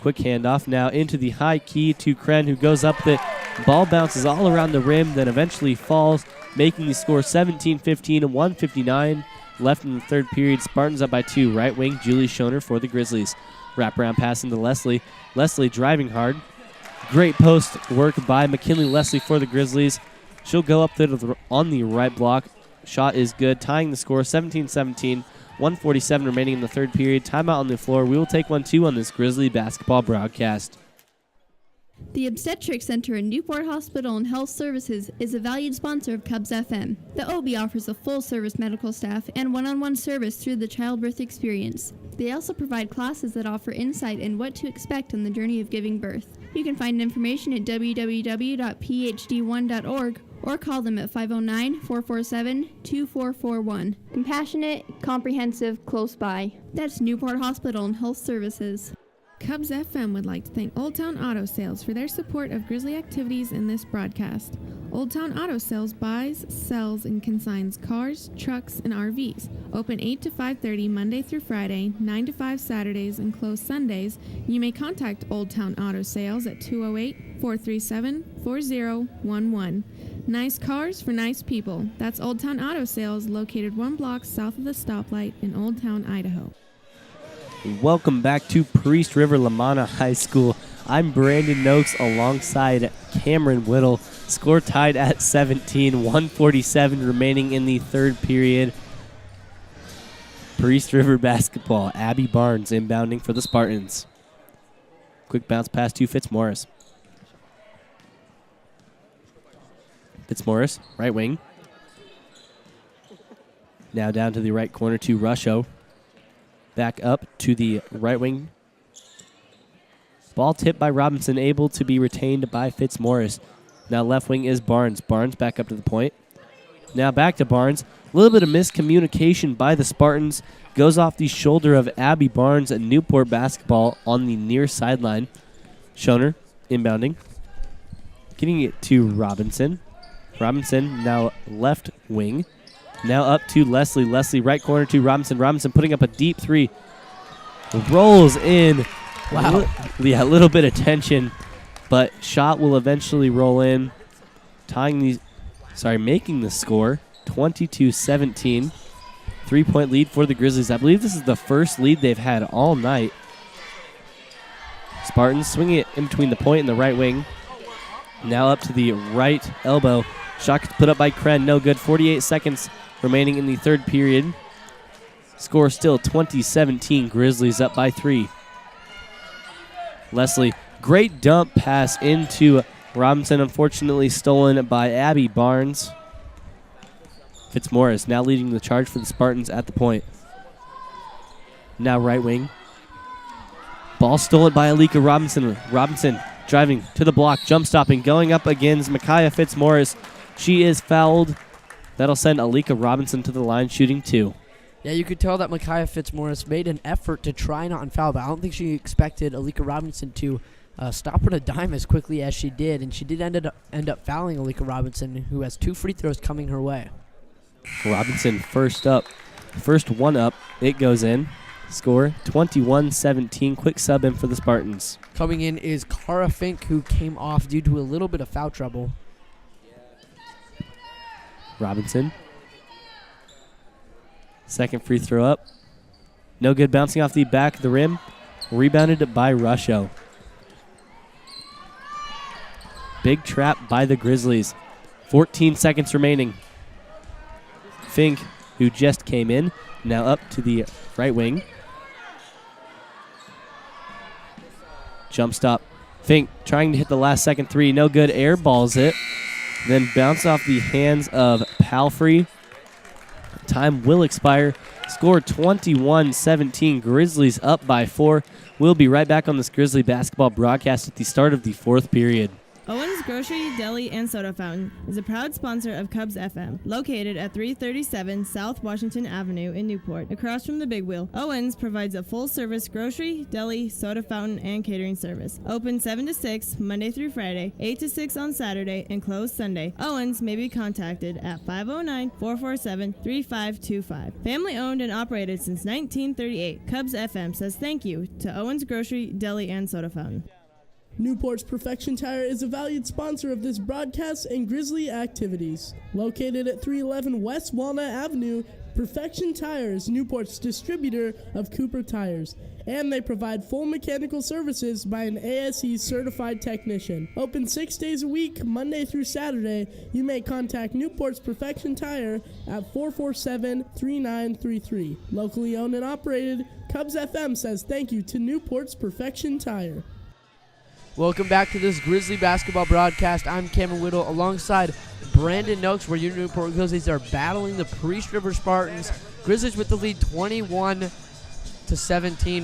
Quick handoff now into the high key to Kren, who goes up the ball, bounces all around the rim, then eventually falls, making the score 17-15 and 1:59 left in the third period. Spartans up by 2. Right wing Julie Schoner for the Grizzlies. Wraparound pass into Leslie. Leslie driving hard. Great post work by McKinley Leslie for the Grizzlies. She'll go up there on the right block. Shot is good, tying the score 17-17. 1:47 remaining in the third period. Timeout on the floor. We will take 1-2 on this Grizzly basketball broadcast. The Obstetric Center in Newport Hospital and Health Services is a valued sponsor of Cubs FM. The OB offers a full-service medical staff and one-on-one service through the childbirth experience. They also provide classes that offer insight in what to expect on the journey of giving birth. You can find information at www.phd1.org or call them at 509-447-2441. Compassionate, comprehensive, close by. That's Newport Hospital and Health Services. Cubs FM would like to thank Old Town Auto Sales for their support of Grizzly activities in this broadcast. Old Town Auto Sales buys, sells, and consigns cars, trucks, and RVs. Open 8 to 5:30 Monday through Friday, 9 to 5 Saturdays, and closed Sundays. You may contact Old Town Auto Sales at 208-437-4011. Nice cars for nice people. That's Old Town Auto Sales, located 1 block south of the stoplight in Old Town, Idaho. Welcome back to Priest River Lamana High School I'm Brandon Noakes alongside Cameron Whittle. Score tied at 17, 1:47 remaining in the third period. Priest River basketball. Abby Barnes inbounding for the Spartans. Quick bounce pass to Fitzmaurice. Fitzmaurice, right wing. Now down to the right corner to Rusho. Back up to the right wing. Ball tipped by Robinson, able to be retained by Fitzmaurice. Now left wing is Barnes. Barnes back up to the point. Now back to Barnes. A little bit of miscommunication by the Spartans. Goes off the shoulder of Abby Barnes at Newport basketball on the near sideline. Schoner inbounding. Getting it to Robinson. Robinson now left wing. Now up to Leslie. Leslie right corner to Robinson. Robinson putting up a deep three. Rolls in. Wow. Yeah, a little bit of tension, but shot will eventually roll in. Making the score 22-17. 3-point lead for the Grizzlies. I believe this is the first lead they've had all night. Spartans swinging it in between the point and the right wing. Now up to the right elbow. Shot put up by Kren. No good. 48 seconds remaining in the third period. Score still 20-17. Grizzlies up by 3. Leslie, great dump pass into Robinson. Unfortunately stolen by Abby Barnes. Fitzmaurice now leading the charge for the Spartans at the point. Now right wing. Ball stolen by Alika Robinson. Robinson driving to the block, jump stopping, going up against Micaiah Fitzmaurice. She is fouled. That'll send Alika Robinson to the line, shooting 2. Yeah, you could tell that Micaiah Fitzmaurice made an effort to try not foul, but I don't think she expected Alika Robinson to stop her on a dime as quickly as she did, and she did end up fouling Alika Robinson, who has 2 free throws coming her way. Robinson first one up. It goes in. Score 21-17. Quick sub in for the Spartans. Coming in is Cara Fink, who came off due to a little bit of foul trouble. Robinson. Second free throw up. No good, bouncing off the back of the rim. Rebounded by Rusho. Big trap by the Grizzlies. 14 seconds remaining. Fink, who just came in, now up to the right wing. Jump stop. Fink trying to hit the last second three. No good. Air balls it. Then bounce off the hands of Palfrey. Time will expire. Score 21-17. Grizzlies up by 4. We'll be right back on this Grizzly basketball broadcast at the start of the fourth period. Owens Grocery, Deli, and Soda Fountain is a proud sponsor of Cubs FM, located at 337 South Washington Avenue in Newport, across from the Big Wheel. Owens provides a full-service grocery, deli, soda fountain, and catering service. Open 7 to 6, Monday through Friday, 8 to 6 on Saturday, and closed Sunday. Owens may be contacted at 509-447-3525. Family-owned and operated since 1938, Cubs FM says thank you to Owens Grocery, Deli, and Soda Fountain. Newport's Perfection Tire is a valued sponsor of this broadcast and Grizzly activities. Located at 311 West Walnut Avenue, Perfection Tire is Newport's distributor of Cooper tires, and they provide full mechanical services by an ASE certified technician. Open 6 days a week, Monday through Saturday. You may contact Newport's Perfection Tire at 447-3933. Locally owned and operated, Cubs FM says thank you to Newport's Perfection Tire. Welcome back to this Grizzly basketball broadcast. I'm Cameron Whittle alongside Brandon Noakes, where your Newport Grizzlies are battling the Priest River Spartans. Grizzlies with the lead 21-17,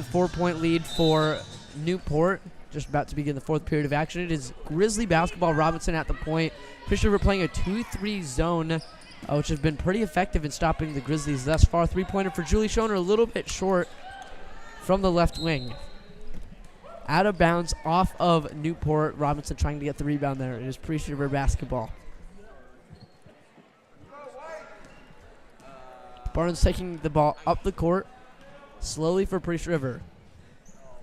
4-point lead for Newport. Just about to begin the fourth period of action. It is Grizzly basketball. Robinson at the point. Priest River playing a 2-3 zone, which has been pretty effective in stopping the Grizzlies thus far. 3-pointer for Julie Schoner, a little bit short from the left wing. Out of bounds off of Newport. Robinson trying to get the rebound there. It is Priest River basketball. Barnes taking the ball up the court slowly for Priest River.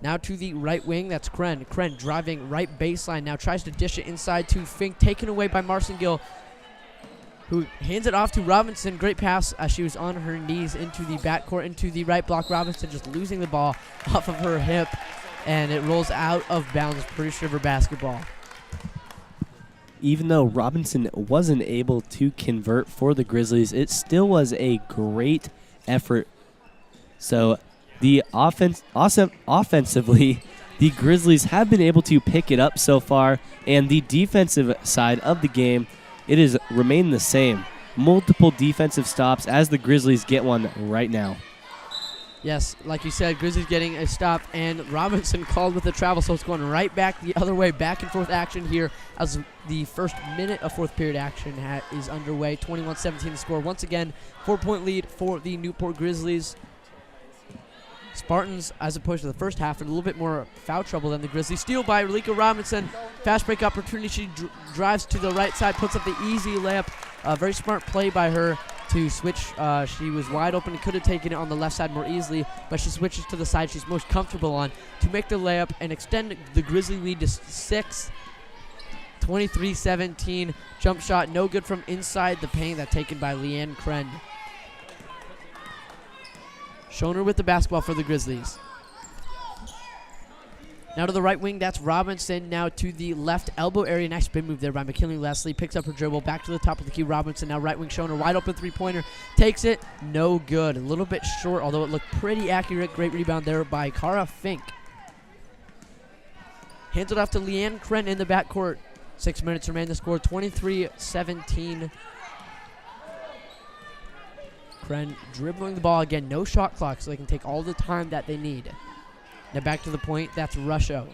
Now to the right wing. That's Kren. Kren driving right baseline. Now tries to dish it inside to Fink. Taken away by Marcin-Gill, who hands it off to Robinson. Great pass as she was on her knees into the backcourt, into the right block. Robinson just losing the ball off of her hip. and it rolls out of bounds. Priest River basketball. Even though Robinson wasn't able to convert for the Grizzlies, it still was a great effort. So the offensively, the Grizzlies have been able to pick it up so far, and the defensive side of the game, it has remained the same. Multiple defensive stops as the Grizzlies get one right now. Yes, like you said, Grizzlies getting a stop, and Robinson called with the travel, so it's going right back the other way, back and forth action here as the first minute of fourth period action is underway. 21-17 the score. Once again, 4-point lead for the Newport Grizzlies. Spartans, as opposed to the first half, in a little bit more foul trouble than the Grizzlies. Steal by Relika Robinson. Fast break opportunity. She drives to the right side, puts up the easy layup. Very smart play by her to switch. She was wide open and could have taken it on the left side more easily, but she switches to the side she's most comfortable on to make the layup and extend the Grizzly lead to 6. 23-17. Jump shot, no good from inside the paint. That taken by Leanne Kren. Schoner with the basketball for the Grizzlies. Now to the right wing, that's Robinson. Now to the left elbow area. Nice spin move there by McKinley Leslie. Picks up her dribble. Back to the top of the key. Robinson. Now right wing Schoner. Wide open three-pointer. Takes it. No good. A little bit short, although it looked pretty accurate. Great rebound there by Cara Fink. Hands it off to Leanne Kren in the backcourt. 6 minutes remain. The score 23-17. Kren dribbling the ball again. No shot clock, so they can take all the time that they need. Now back to the point. That's Rusho.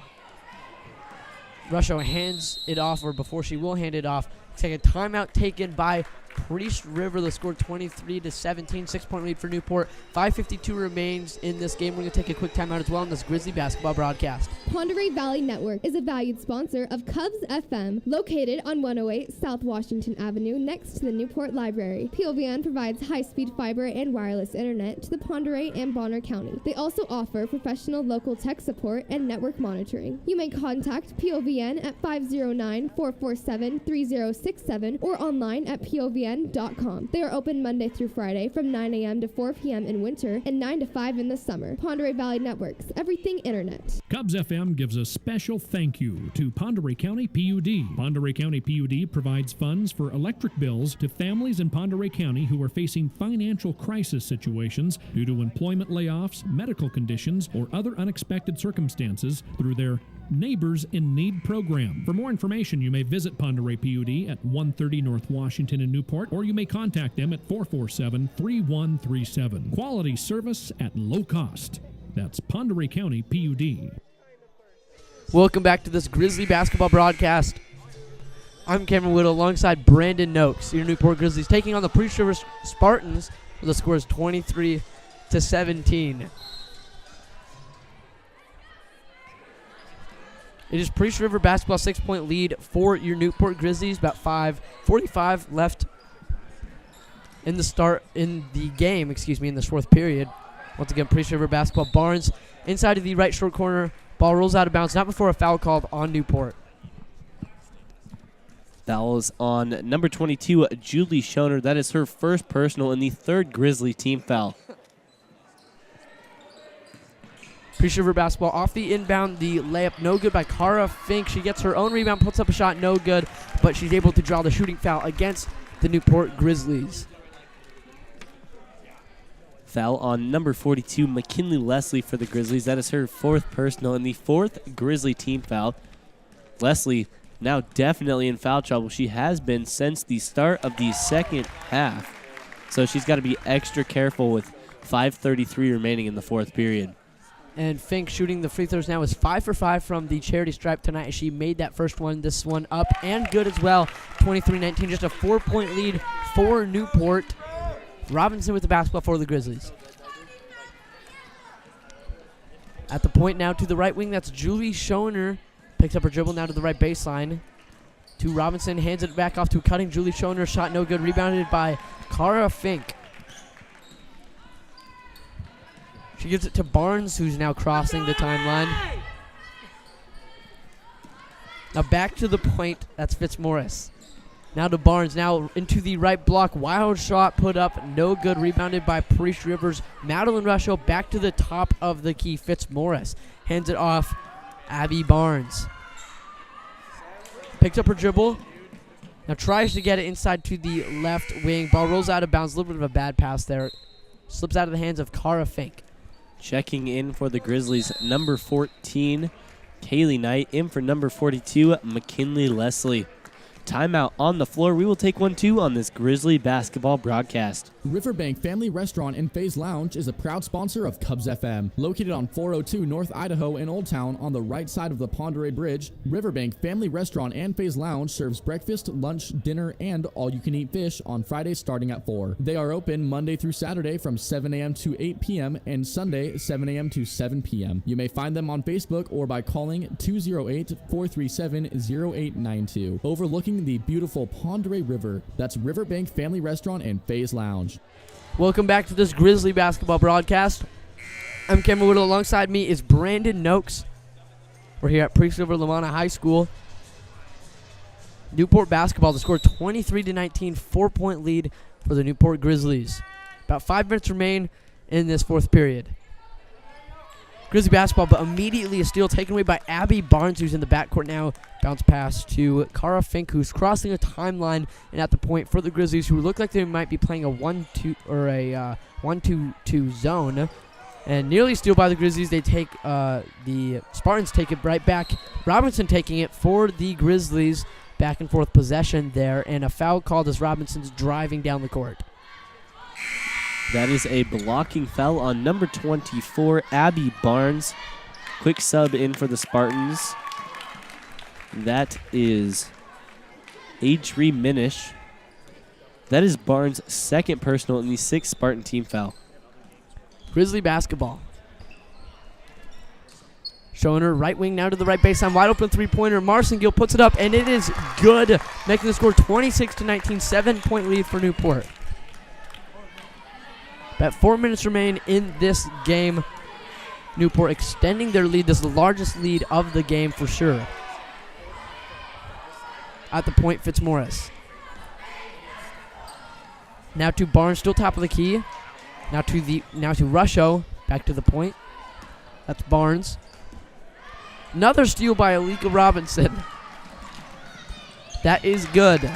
Rusho hands it off, or before she will hand it off. Take a timeout taken by Priest River. The score 23-17. 6-point lead for Newport. 5:52 remains in this game. We're going to take a quick timeout as well in this Grizzly basketball broadcast. Ponderay Valley Network is a valued sponsor of Cubs FM, located on 108 South Washington Avenue next to the Newport Library. POVN provides high-speed fiber and wireless internet to the Ponderay and Bonner County. They also offer professional local tech support and network monitoring. You may contact POVN at 509-447-3067 or online at POVN.com. They are open Monday through Friday from 9 a.m. to 4 p.m. in winter and 9 to 5 in the summer. Ponderay Valley Networks, everything internet. Cubs FM gives a special thank you to Ponderay County PUD. Ponderay County PUD provides funds for electric bills to families in Ponderay County who are facing financial crisis situations due to employment layoffs, medical conditions, or other unexpected circumstances through their Neighbors in Need program. For more information, you may visit Ponderay PUD at 130 North Washington in Newport, or you may contact them at 447-3137. Quality service at low cost. That's Ponderay County PUD. Welcome back to this Grizzly basketball broadcast. I'm Cameron Whittle alongside Brandon Noakes. Your Newport Grizzlies taking on the Priest River Spartans. The score is 23-17. It is Priest River basketball 6-point lead for your Newport Grizzlies. About 5:45 left in the game, in this fourth period. Once again, Priest River basketball. Barnes inside of the right short corner. Ball rolls out of bounds, not before a foul called on Newport. Foul is on number 22, Julie Schoner. That is her first personal and the third Grizzly team foul. Priest River basketball off the inbound. The layup no good by Cara Fink. She gets her own rebound, puts up a shot, no good, but she's able to draw the shooting foul against the Newport Grizzlies. Foul on number 42, McKinley Leslie for the Grizzlies. That is her fourth personal and the fourth Grizzly team foul. Leslie now definitely in foul trouble. She has been since the start of the second half. So she's got to be extra careful with 5:33 remaining in the fourth period. And Fink shooting the free throws now is 5 for 5 from the charity stripe tonight. She made that first one. This one up and good as well. 23-19, just a 4-point lead for Newport. Robinson with the basketball for the Grizzlies. At the point now to the right wing, that's Julie Schoner. Picks up her dribble now to the right baseline. To Robinson, hands it back off to cutting Julie Schoner. Shot no good, rebounded by Cara Fink. She gives it to Barnes, who's now crossing the timeline. Now back to the point. That's Fitzmaurice. Now to Barnes. Now into the right block. Wild shot put up. No good. Rebounded by Priest Rivers. Madeline Rusho back to the top of the key. Fitzmaurice hands it off. Abby Barnes picks up her dribble. Now tries to get it inside to the left wing. Ball rolls out of bounds. A little bit of a bad pass there. Slips out of the hands of Cara Fink. Checking in for the Grizzlies, number 14, Kaylee Knight. In for number 42, McKinley Leslie. Timeout on the floor. We will take one, too, on this Grizzly basketball broadcast. Riverbank Family Restaurant and Faze Lounge is a proud sponsor of Cubs FM. Located on 402 North Idaho in Old Town on the right side of the Ponderay Bridge, Riverbank Family Restaurant and Faze Lounge serves breakfast, lunch, dinner, and all-you-can-eat fish on Fridays starting at 4. They are open Monday through Saturday from 7 a.m. to 8 p.m. and Sunday 7 a.m. to 7 p.m. You may find them on Facebook or by calling 208-437-0892. Overlooking the beautiful Ponderay River. That's Riverbank Family Restaurant and Faze Lounge. Welcome back to this Grizzly basketball broadcast. I'm Cameron Whittle. Alongside me is Brandon Noakes. We're here at Priest River Lamana High School. Newport basketball. The score 23-19, 4-point lead for the Newport Grizzlies. About 5 minutes remain in this fourth period. Grizzly basketball, but immediately a steal taken away by Abby Barnes, who's in the backcourt now. Bounce pass to Cara Fink, who's crossing a timeline and at the point for the Grizzlies, who look like they might be playing a 1-2 or a 1-2-2 zone. And nearly steal by the Grizzlies. They take the Spartans take it right back. Robinson taking it for the Grizzlies. Back and forth possession there, and a foul called as Robinson's driving down the court. That is a blocking foul on number 24, Abby Barnes. Quick sub in for the Spartans. That is Adri Minish. That is Barnes' second personal and the sixth Spartan team foul. Grizzly basketball. Showing her right wing now to the right baseline. Wide open three-pointer. Marcingill puts it up, and it is good. Making the score 26-19, 7-point lead for Newport. About 4 minutes remain in this game. Newport extending their lead. This is the largest lead of the game for sure. At the point, Fitzmaurice. Now to Barnes, still top of the key. Now to Rusho, back to the point. That's Barnes. Another steal by Alika Robinson. That is good.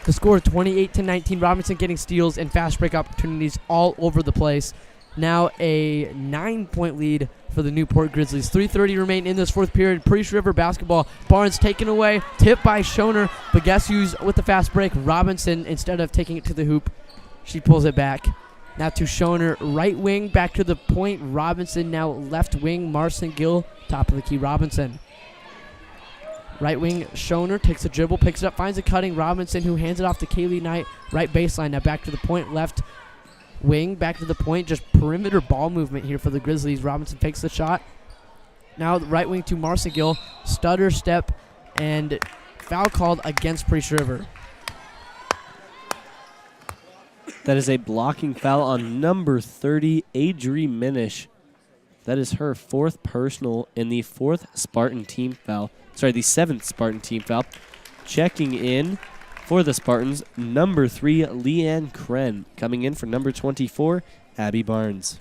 The score 28-19. Robinson getting steals and fast break opportunities all over the place. Now a 9-point lead for the Newport Grizzlies. 3:30 remain in this fourth period. Priest River basketball. Barnes taken away. Tipped by Schoner. But guess who's with the fast break? Robinson, instead of taking it to the hoop, she pulls it back. Now to Schoner. Right wing. Back to the point. Robinson now left wing. Marcingill. Top of the key. Robinson. Right wing, Schoner takes a dribble, picks it up, finds a cutting Robinson, who hands it off to Kaylee Knight. Right baseline, now back to the point, left wing, back to the point. Just perimeter ball movement here for the Grizzlies. Robinson takes the shot. Now the right wing to Marcingill, stutter step, and foul called against Priest River. That is a blocking foul on number 30, Adri Minish. That is her fourth personal and the fourth Spartan team foul. Sorry, the seventh Spartan team foul. Checking in for the Spartans, number 3, Leanne Kren. Coming in for number 24, Abby Barnes.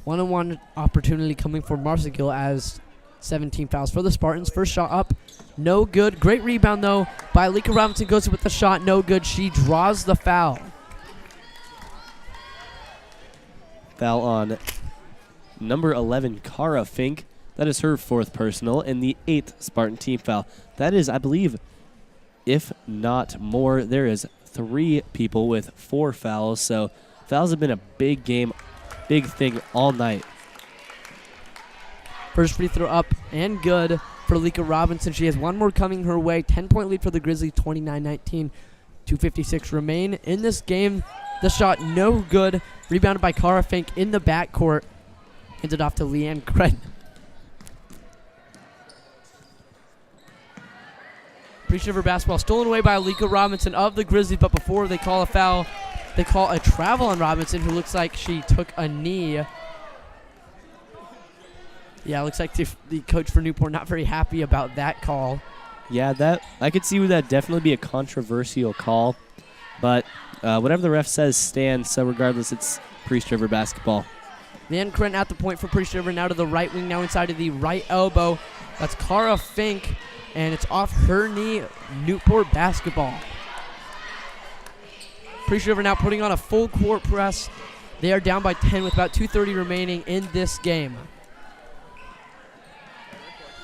One-on-one opportunity coming for Marcingill as 17 fouls for the Spartans. First shot up, no good. Great rebound, though, by Alika Robinson. Goes with the shot, no good. She draws the foul. Foul on number 11, Cara Fink. That is her fourth personal and the 8th Spartan team foul. That is, I believe, if not more, there is 3 people with 4 fouls. So fouls have been a big game, big thing all night. First free throw up and good for Alika Robinson. She has one more coming her way. 10-point lead for the Grizzlies, 29-19. 2:56 remain in this game. The shot no good. Rebounded by Cara Fink in the backcourt. Handed off to Leanne Kren. Priest River basketball stolen away by Alika Robinson of the Grizzlies, but before they call a foul, they call a travel on Robinson, who looks like she took a knee. Yeah, looks like the coach for Newport not very happy about that call. Yeah, that I could see where that definitely be a controversial call, but whatever the ref says stands. So regardless, it's Priest River basketball. Leanne Kren at the point for Priest River. Now to the right wing, now inside of the right elbow. That's Cara Fink, and it's off her knee. Newport basketball. Priest River now putting on a full court press. They are down by 10 with about 2:30 remaining in this game.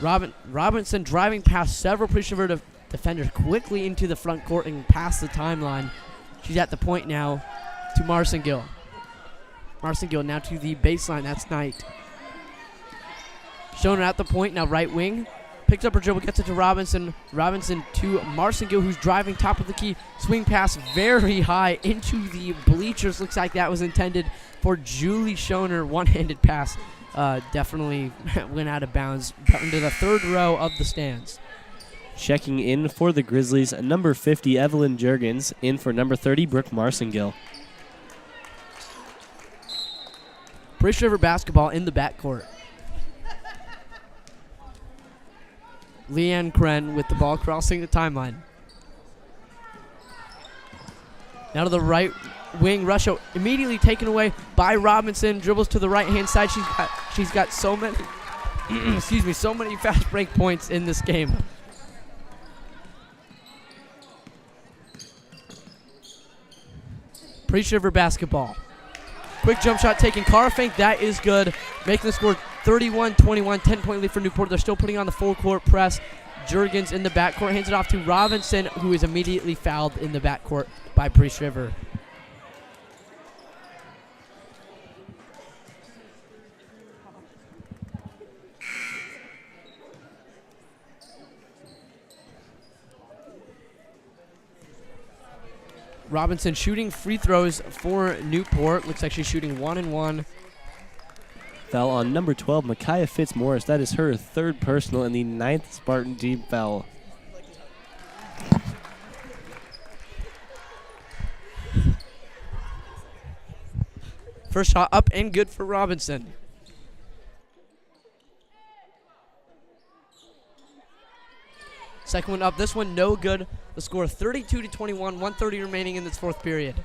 Robinson driving past several Priest River defenders quickly into the front court and past the timeline. She's at the point now to Marcingill. Marcingill now to the baseline. That's Knight. Schoner at the point, now right wing. Picks up her dribble, gets it to Robinson. Robinson to Marcingill, who's driving top of the key. Swing pass very high into the bleachers. Looks like that was intended for Julie Schoner. One-handed pass definitely went out of bounds into the third row of the stands. Checking in for the Grizzlies, number 50, Evelyn Juergens. In for number 30, Brooke Marcingill. Priest River basketball in the backcourt. Leanne Kren with the ball crossing the timeline. Now to the right wing. Russia immediately taken away by Robinson. Dribbles to the right-hand side. She's got so many so many fast break points in this game. Priest River basketball. Quick jump shot taken. Cara Fink, that is good. Making the score 31-21, 10-point lead for Newport. They're still putting on the full court press. Juergens in the backcourt hands it off to Robinson, who is immediately fouled in the backcourt by Priest River. Robinson shooting free throws for Newport. Looks like she's shooting 1 and 1. Foul on number 12, Micaiah Fitzmaurice. That is her third personal and the 9th Spartan team foul. First shot up and good for Robinson. Second one up. This one no good. The score 32-21, 1:30 remaining in this fourth period.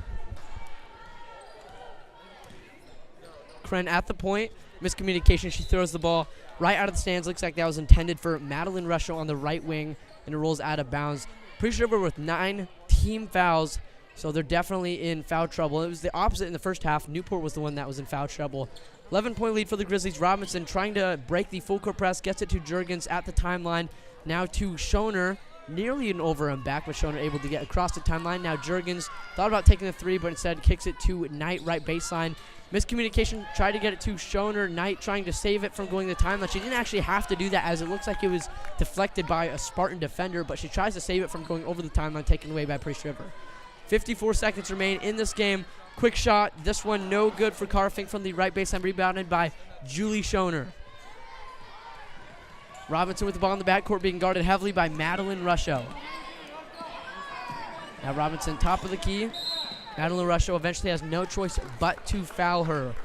Kren at the point. Miscommunication. She throws the ball right out of the stands. Looks like that was intended for Madeline Rusho on the right wing, and it rolls out of bounds. Priest River with 9 team fouls, so they're definitely in foul trouble. It was the opposite in the first half. Newport was the one that was in foul trouble. 11-point lead for the Grizzlies. Robinson trying to break the full court press. Gets it to Juergens at the timeline. Now to Schoner. Nearly an over and back, but Schoner able to get across the timeline. Now Juergens thought about taking the three, but instead kicks it to Knight, right baseline. Miscommunication, tried to get it to Schoner. Knight trying to save it from going to the timeline. She didn't actually have to do that, as it looks like it was deflected by a Spartan defender, but she tries to save it from going over the timeline, taken away by Priest River. 54 seconds remain in this game. Quick shot. This one no good for Cara Fink from the right baseline, rebounded by Julie Schoner. Robinson with the ball in the backcourt, being guarded heavily by Madeline Rusho. Now Robinson top of the key. Madeline Rusho eventually has no choice but to foul her.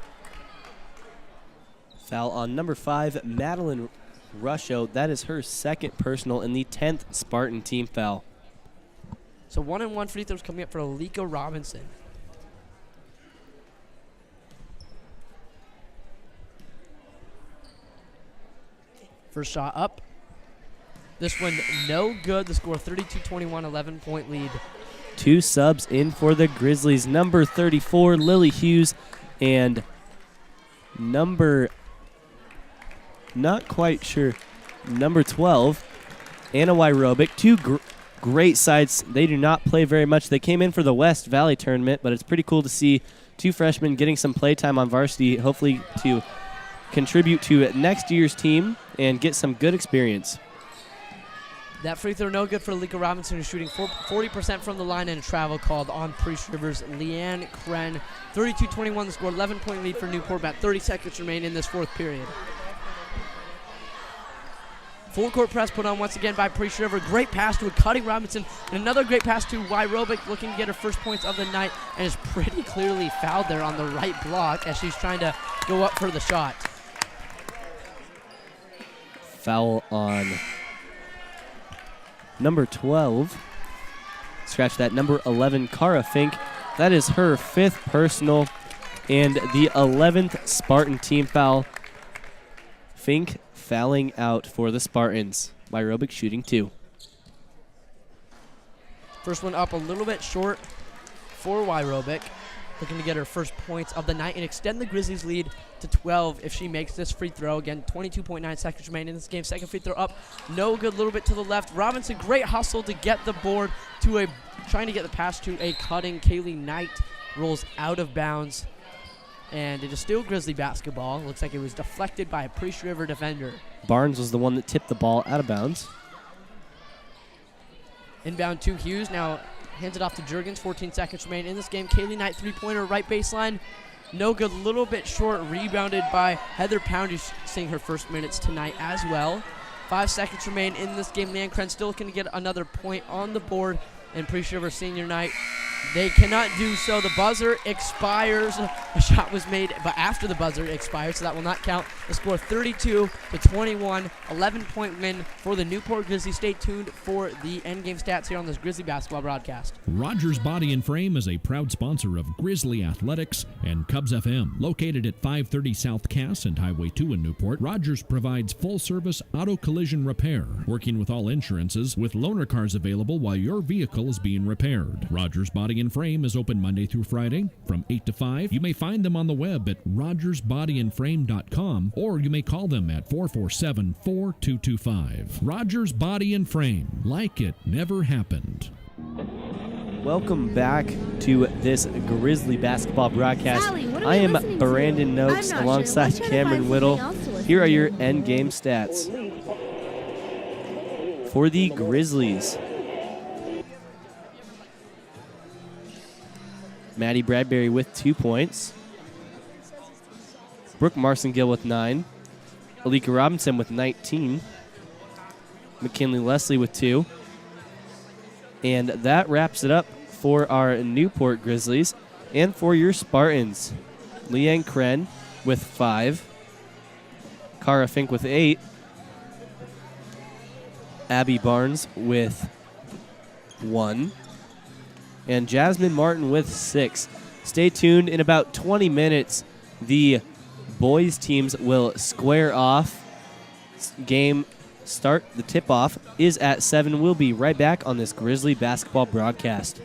Foul on number 5, Madeline Rusho. That is her second personal and the 10th Spartan team foul. So 1 and 1 free throws coming up for Alika Robinson. First shot up. This one no good. The score 32-21, 11-point lead. 2 subs in for the Grizzlies. Number 34, Lily Hughes, and number, not quite sure, number 12, Anna Wyrobic. 2 great sides. They do not play very much. They came in for the West Valley tournament, but it's pretty cool to see 2 freshmen getting some play time on varsity, hopefully to contribute to next year's team and get some good experience. That free throw no good for Alika Robinson, who's shooting 40% from the line, and a travel called on Priest River's Leanne Kren. 32-21 the score, 11-point lead for Newport. About 30 seconds remain in this fourth period. Full court press put on once again by Priest River. Great pass to a cutting Robinson, and another great pass to Wyrobic, looking to get her first points of the night, and is pretty clearly fouled there on the right block as she's trying to go up for the shot. Foul on number 12. Scratch that, number 11, Cara Fink. That is her 5th personal and the 11th Spartan team foul. Fink fouling out for the Spartans. Myrobic shooting 2. First one up a little bit short for Wyrobic. Looking to get her first points of the night and extend the Grizzlies' lead to 12 if she makes this free throw. Again, 22.9 seconds remain in this game. Second free throw up, no good, little bit to the left. Robinson, great hustle to get the board to trying to get the pass to a cutting Kaylee Knight. Rolls out of bounds, and it is still Grizzly basketball. Looks like it was deflected by a Priest River defender. Barnes was the one that tipped the ball out of bounds. Inbound to Hughes, now hands it off to Jurgens. 14 seconds remain in this game. Kaylee Knight, three-pointer, right baseline. No good, little bit short, rebounded by Heather Pound, who's seeing her first minutes tonight as well. 5 seconds remain in this game. Lancren still looking to get another point on the board. And Priest River senior night, they cannot do so. The buzzer expires. A shot was made, but after the buzzer expired, so that will not count. The score 32-21, 11-point win for the Newport Grizzlies. Stay tuned for the endgame stats here on this Grizzly basketball broadcast. Rogers Body and Frame is a proud sponsor of Grizzly Athletics and Cubs FM. Located at 530 South Cass and Highway 2 in Newport, Rogers provides full-service auto collision repair, working with all insurances with loaner cars available while your vehicle is being repaired. Rogers Body and Frame is open Monday through Friday from 8 to 5. You may find them on the web at rogersbodyandframe.com, or you may call them at 447-4225. Rogers Body and Frame. Like it never happened. Welcome back to this Grizzly basketball broadcast. Sally, what are I we am listening Brandon to? Noakes I'm not alongside sure. Let's try to Cameron find Whittle. something else to listen Here are to. your end game stats for the Grizzlies. Maddie Bradbury with 2 points. Brooke Marcingill with 9. Alika Robinson with 19. McKinley Leslie with 2. And that wraps it up for our Newport Grizzlies. And for your Spartans, Leanne Kren with 5. Cara Fink with 8. Abby Barnes with 1. And Jasmine Martin with 6. Stay tuned. In about 20 minutes, the boys teams will square off. Game start, the tip-off is at 7. We'll be right back on this Grizzly basketball broadcast.